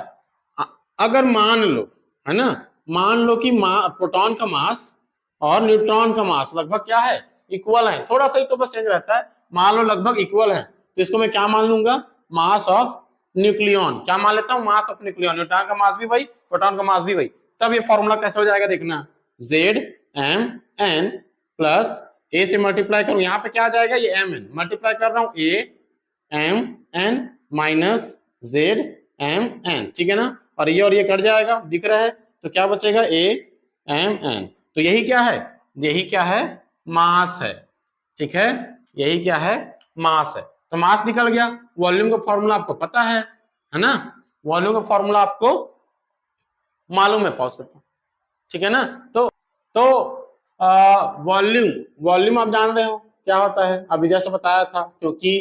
Speaker 2: अगर मान लो, है ना, मान लो कि प्रोटॉन का मास और न्यूट्रॉन का मास लगभग क्या है, इक्वल है, थोड़ा सा ही तो बस चेंज रहता है, मान लो लगभग इक्वल है, तो इसको मैं क्या मान लूंगा, मास ऑफ न्यूक्लियन। क्या मान लेता हूं, मास ऑफ न्यूक्लियन। न्यूट्रॉन का मास भी वही, प्रोटॉन का मास भी वही। तब ये फॉर्मूला कैसे हो जाएगा, देखना, Zmn प्लस ए से मल्टीप्लाई करूं, यहाँ पे क्या आ जाएगा, ये mn, मल्टीप्लाई कर रहा हूं Amn माइनस Zmn, ठीक है ना। और ये कट जाएगा, दिख रहा है, तो क्या बचेगा, Amn। तो यही क्या है, यही क्या है, मास है, ठीक है, यही क्या है, मास है। तो मास निकल गया। वॉल्यूम का फॉर्मूला आपको पता है ना, वॉल्यूम का फॉर्मूला आपको मालूम है, पॉज करता हूं, ठीक है ना। तो वॉल्यूम आप जान रहे हो क्या होता है, अभी जस्ट बताया था, क्योंकि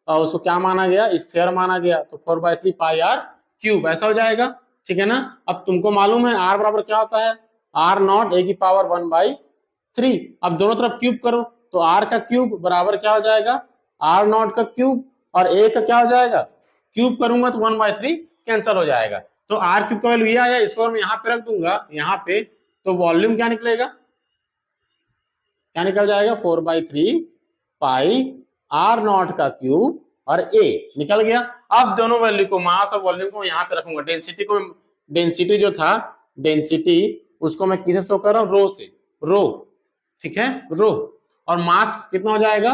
Speaker 2: उसको क्या माना गया, स्फीयर माना गया, तो 4/3 पाई आर क्यूब ऐसा हो जाएगा, ठीक है ना। अब तुमको मालूम है आर बराबर क्या होता है, आर नॉट ए की पावर 1/3। अब दोनों तरफ क्यूब करो तो आर का क्यूब बराबर क्या हो जाएगा, आर नॉट का क्यूब, और ए का क्या हो जाएगा, क्यूब करूंगा तो 1/3 कैंसिल हो जाएगा। तो आर क्यूब का वैल्यू ये आया, इसको मैं यहाँ पे रख दूंगा, यहाँ पे, तो वॉल्यूम क्या निकलेगा, क्या निकल जाएगा, 4/3 पाई आर नॉट का क्यूब और ए निकल गया। अब दोनों वैल्यू को, मास और वॉल्यूम को यहाँ पे रखूंगा, डेंसिटी जो था, डेंसिटी उसको मैं किसे शो कर रहा हूँ, रो से, रो, ठीक है, रो। और मास कितना हो जाएगा,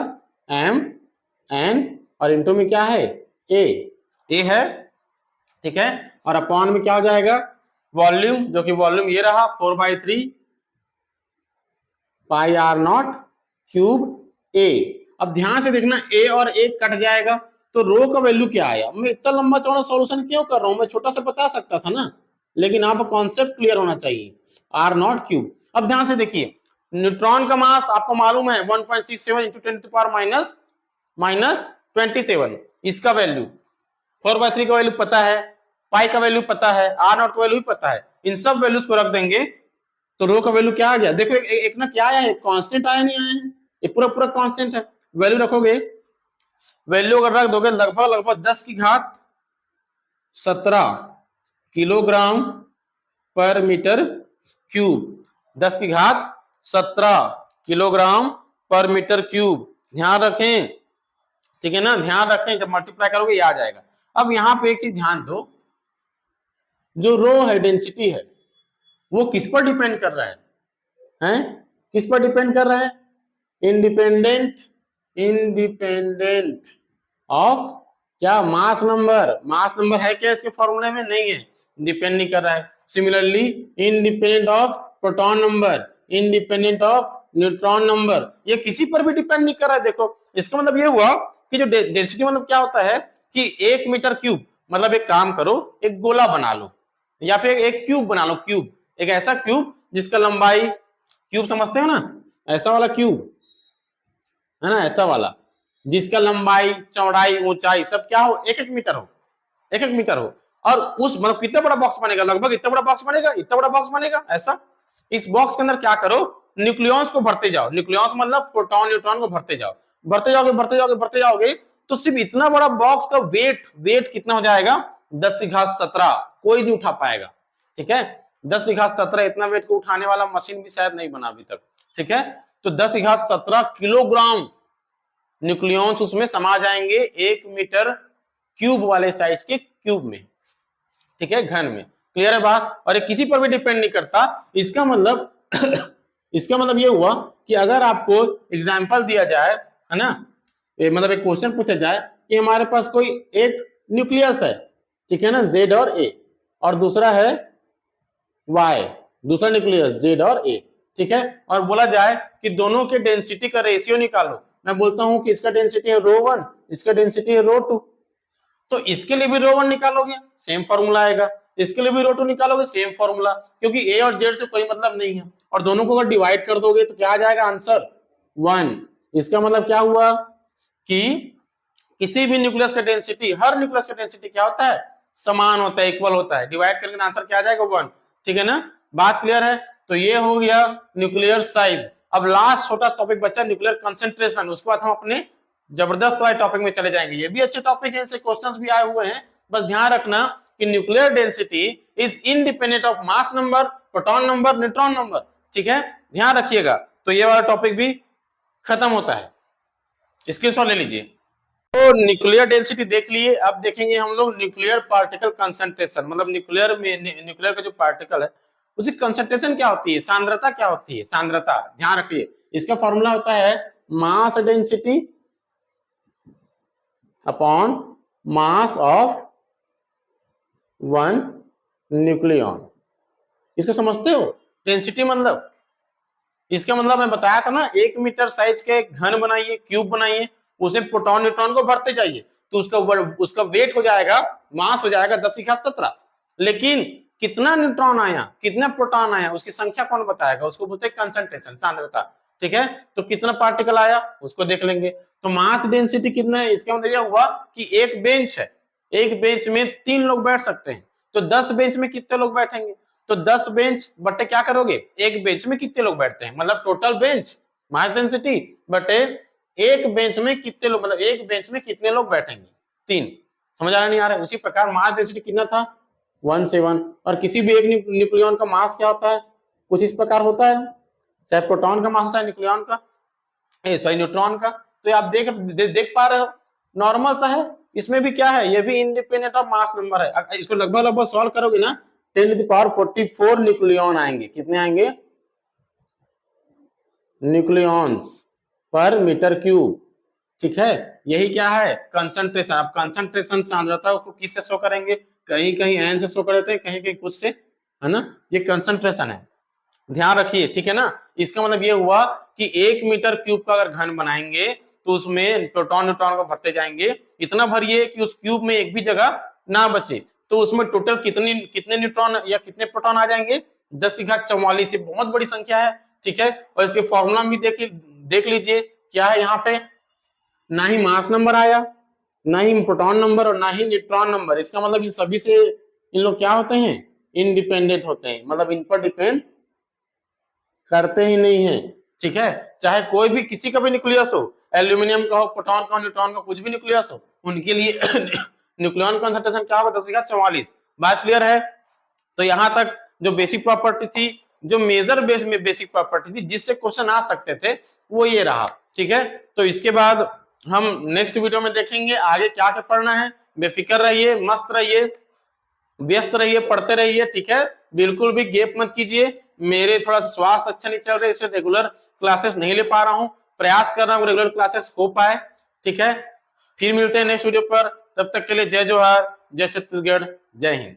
Speaker 2: mn, और इंटू में क्या है, ए है, ठीक है। और अपॉन में क्या हो जाएगा, वॉल्यूम, जो कि वॉल्यूम ये रहा 4/3 पाई आर नॉट क्यूब ए। अब ध्यान से देखना, ए और ए कट जाएगा तो रो का वैल्यू क्या आया। मैं इतना लंबा चौड़ा सॉल्यूशन क्यों कर रहा हूं, मैं छोटा सा बता सकता था ना, लेकिन आपको कॉन्सेप्ट क्लियर होना चाहिए, आर नॉट क्यूब। अब ध्यान से देखिए, न्यूट्रॉन का मास आपको मालूम है 1.67 इंटू 10 टू पावर -27, इसका वैल्यू 4/3 का वैल्यू पता है, पाई का वैल्यू पता है, आर नॉट का वैल्यू भी पता है, इन सब वैल्यूज को रख देंगे तो रो का वैल्यू क्या आ गया, देखो एक ना क्या आया है, कांस्टेंट आया, नहीं आया है, ये पूरा कांस्टेंट है। वैल्यू रखोगे, वैल्यू अगर रख दोगे लगभग 10 की घात 17 किलोग्राम पर मीटर क्यूब, 10 की घात 17 किलोग्राम पर मीटर क्यूब। ध्यान रखें, ठीक है ना, ध्यान रखें, जब मल्टीप्लाई करोगे ये आ जाएगा। अब यहाँ पे एक चीज ध्यान दो, जो रो है, डेंसिटी है, वो किस पर डिपेंड कर रहा है? हैं? किस पर डिपेंड कर रहा है? इंडिपेंडेंट ऑफ क्या? Mass number. मास नंबर है क्या इसके फॉर्मूले में? नहीं है, डिपेंड नहीं कर रहा है। Similarly independent of proton number, independent of neutron number, ये किसी पर भी डिपेंड नहीं कर रहा है। देखो इसका मतलब ये हुआ कि जो डेंसिटी मतलब क्या होता है कि 1 मीटर क्यूब, मतलब एक काम करो, एक गोला बना लो या फिर एक क्यूब बना लो। क्यूब, एक ऐसा क्यूब जिसका लंबाई, क्यूब समझते हो ना, ऐसा वाला क्यूब है ना, ऐसा वाला जिसका लंबाई, चौड़ाई, ऊंचाई सब क्या हो, 1-1 मीटर हो, 1-1 मीटर हो। और उस मतलब कितना बड़ा बॉक्स बनेगा? लगभग इतना बड़ा बॉक्स बनेगा, इतना बड़ा बॉक्स बनेगा ऐसा। इस बॉक्स के अंदर क्या करो, न्यूक्लियॉन्स को भरते जाओ। न्यूक्लियॉन्स मतलब प्रोटॉन न्यूट्रॉन को भरते जाओ, भरते जाओगे भरते जाओगे भरते जाओगे, तो सिर्फ इतना बड़ा बॉक्स का वेट कितना हो जाएगा? 10 की घात 17। कोई नहीं उठा पाएगा, ठीक है। 10 की घात 17 इतना वेट को उठाने वाला मशीन भी शायद नहीं बना अभी तक, ठीक है। तो 10 की घात 17 किलोग्राम न्यूक्लियॉन्स उसमें समा जाएंगे 1 मीटर क्यूब वाले साइज के क्यूब में, ठीक है, घन में। क्लियर है बात? और ये किसी पर भी डिपेंड नहीं करता। इसका मतलब इसका मतलब ये हुआ कि अगर आपको एग्जाम्पल दिया जाए, है ना, मतलब एक क्वेश्चन पूछा जाए कि हमारे पास कोई एक न्यूक्लियस है, ठीक है ना, Z और A, और दूसरा है Y, दूसरा न्यूक्लियस Z और A, ठीक है, और बोला जाए कि दोनों के डेंसिटी का रेशियो निकालो। मैं बोलता हूं कि इसका डेंसिटी है ρ1, इसका डेंसिटी है ρ2, तो इसके लिए भी ρ1 निकालोगे, सेम फॉर्मूला आएगा, इसके लिए भी ρ2 निकालोगे, सेम फॉर्मूला, क्योंकि A और Z से कोई मतलब नहीं है। और दोनों को अगर डिवाइड कर दोगे तो क्या आ जाएगा आंसर? 1। इसका मतलब क्या हुआ कि किसी भी न्यूक्लियस का डेंसिटी, हर न्यूक्लियस का डेंसिटी क्या होता है? समान होता है, इक्वल होता है। डिवाइड करके आंसर क्या आ जाएगा? 1, ठीक है ना। बात क्लियर है? तो ये हो गया न्यूक्लियर साइज। अब लास्ट छोटा टॉपिक बचा न्यूक्लियर कंसंट्रेशन, उसके बाद हम अपने जबरदस्त वाले टॉपिक में चले जाएंगे। ये भी अच्छे टॉपिक है, इनसे क्वेश्चंस भी आए हुए हैं। बस ध्यान रखना कि nuclear density is independent of mass number, proton number, neutron number, ठीक है, ध्यान रखिएगा। तो ये वाला टॉपिक भी खत्म होता है, स्क्रीनशॉट ले लीजिए। तो न्यूक्लियर डेंसिटी देख लिए। अब देखेंगे हम लोग न्यूक्लियर पार्टिकल कंसंट्रेशन, मतलब न्यूक्लियर का जो पार्टिकल है उसकी कंसंट्रेशन क्या होती है, सांद्रता क्या होती है, सांद्रता। ध्यान रखिए, इसका फॉर्मूला होता है mass density upon mass of one nucleon. इसको समझते हो? डेंसिटी मतलब, इसका मतलब मैं बताया था ना, 1 मीटर साइज के घन बनाइए, क्यूब बनाइए, उसे प्रोटॉन न्यूट्रॉन को भरते जाइए, तो उसका वेट हो जाएगा, मास हो जाएगा 10 की घात 17। लेकिन कितना न्यूट्रॉन आया, कितना प्रोटॉन आया, उसकी संख्या कौन बताएगा? उसको बोलते हैं कंसंट्रेशन, सांद्रता, ठीक है। तो कितना पार्टिकल आया उसको देख लेंगे। तो मास डेंसिटी कितना है, इसका मतलब यह हुआ कि एक बेंच है, एक बेंच में 3 लोग बैठ सकते हैं, तो 10 बेंच में कितने लोग बैठेंगे? तो 10 बेंच बटे क्या करोगे, एक बेंच में कितने लोग बैठते हैं, मतलब टोटल बेंच मास डेंसिटी बटे एक बेंच में कितने लोग, मतलब एक बेंच में कितने लोग बैठेंगे, 3। समझ आ रहा नहीं आ रहा है? उसी प्रकार मास डेंसिटी कितना था? 1 और किसी भी एक न्यूक्लियॉन का मास क्या होता है? कुछ इस प्रकार होता है, चाहे प्रोटॉन का मास होता है, न्यूक्लियॉन का, सॉरी न्यूट्रॉन का। तो ये आप देख पा रहे हो, नॉर्मल सा है। इसमें भी क्या है, ये भी इंडिपेंडेंट ऑफ मास नंबर है। इसको लगभग सॉल्व करोगे ना, 10⁴ न्यूक्लियॉन आएंगे। कितने आएंगे? न्यूक्लियॉन्स पर मीटर क्यूब, ठीक है। यही क्या है? कंसंट्रेशन। अब कंसंट्रेशन सांद्रता को किससे शो करेंगे? कहीं कहीं एन से शो कर देते हैं, कहीं कहीं कुछ से, है ना। ये कंसंट्रेशन है, ध्यान रखिए, ठीक है ना। इसका मतलब ये हुआ कि 1 मीटर क्यूब का अगर घन बनाएंगे तो उसमें प्रोटॉन न्यूट्रॉन को भरते जाएंगे, इतना भरिए कि उस क्यूब में एक भी जगह ना बचे। तो उसमें टोटल कितने न्यूट्रॉन या कितने प्रोटॉन आ जाएंगे? 10 की घात 44। बहुत बड़ी संख्या है, ठीक है। और इसके फॉर्मूला भी देख लीजिए क्या है यहाँ पे। ना ही मास नंबर आया, ना ही प्रोटॉन नंबर और ना ही न्यूट्रॉन नंबर। इसका मतलब ये सभी से इन लोग क्या होते हैं? इंडिपेंडेंट होते हैं, मतलब इन पर डिपेंड करते ही नहीं है, ठीक है। चाहे कोई भी किसी का भी न्यूक्लियस हो, एल्यूमिनियम का हो, प्रोटॉन का हो, न्यूट्रॉन का, कुछ भी न्यूक्लियस हो, उनके लिए न्यूक्लियॉन कंसंट्रेशन क्या होगा? 10 की घात 44। बात क्लियर है? तो यहां तक जो बेसिक प्रॉपर्टी थी जो मेजर बेस में बेसिक प्रॉपर्टी थी जिससे क्वेश्चन आ सकते थे वो ये रहा। ठीक है, तो इसके बाद हम नेक्स्ट वीडियो में देखेंगे आगे क्या क्या पढ़ना है। बेफिक्र रहिए, मस्त रहिए, व्यस्त रहिए, पढ़ते रहिए। ठीक है, बिल्कुल भी गैप मत कीजिए। मेरे थोड़ा स्वास्थ्य अच्छा नहीं चल रहा है, इसलिए रेगुलर क्लासेस नहीं ले पा रहा हूँ, प्रयास कर रहा हूँ रेगुलर क्लासेस हो पाए। ठीक है, फिर मिलते हैं नेक्स्ट वीडियो पर, तब तक के लिए जय जोहार, जय छत्तीसगढ़, जय हिंद।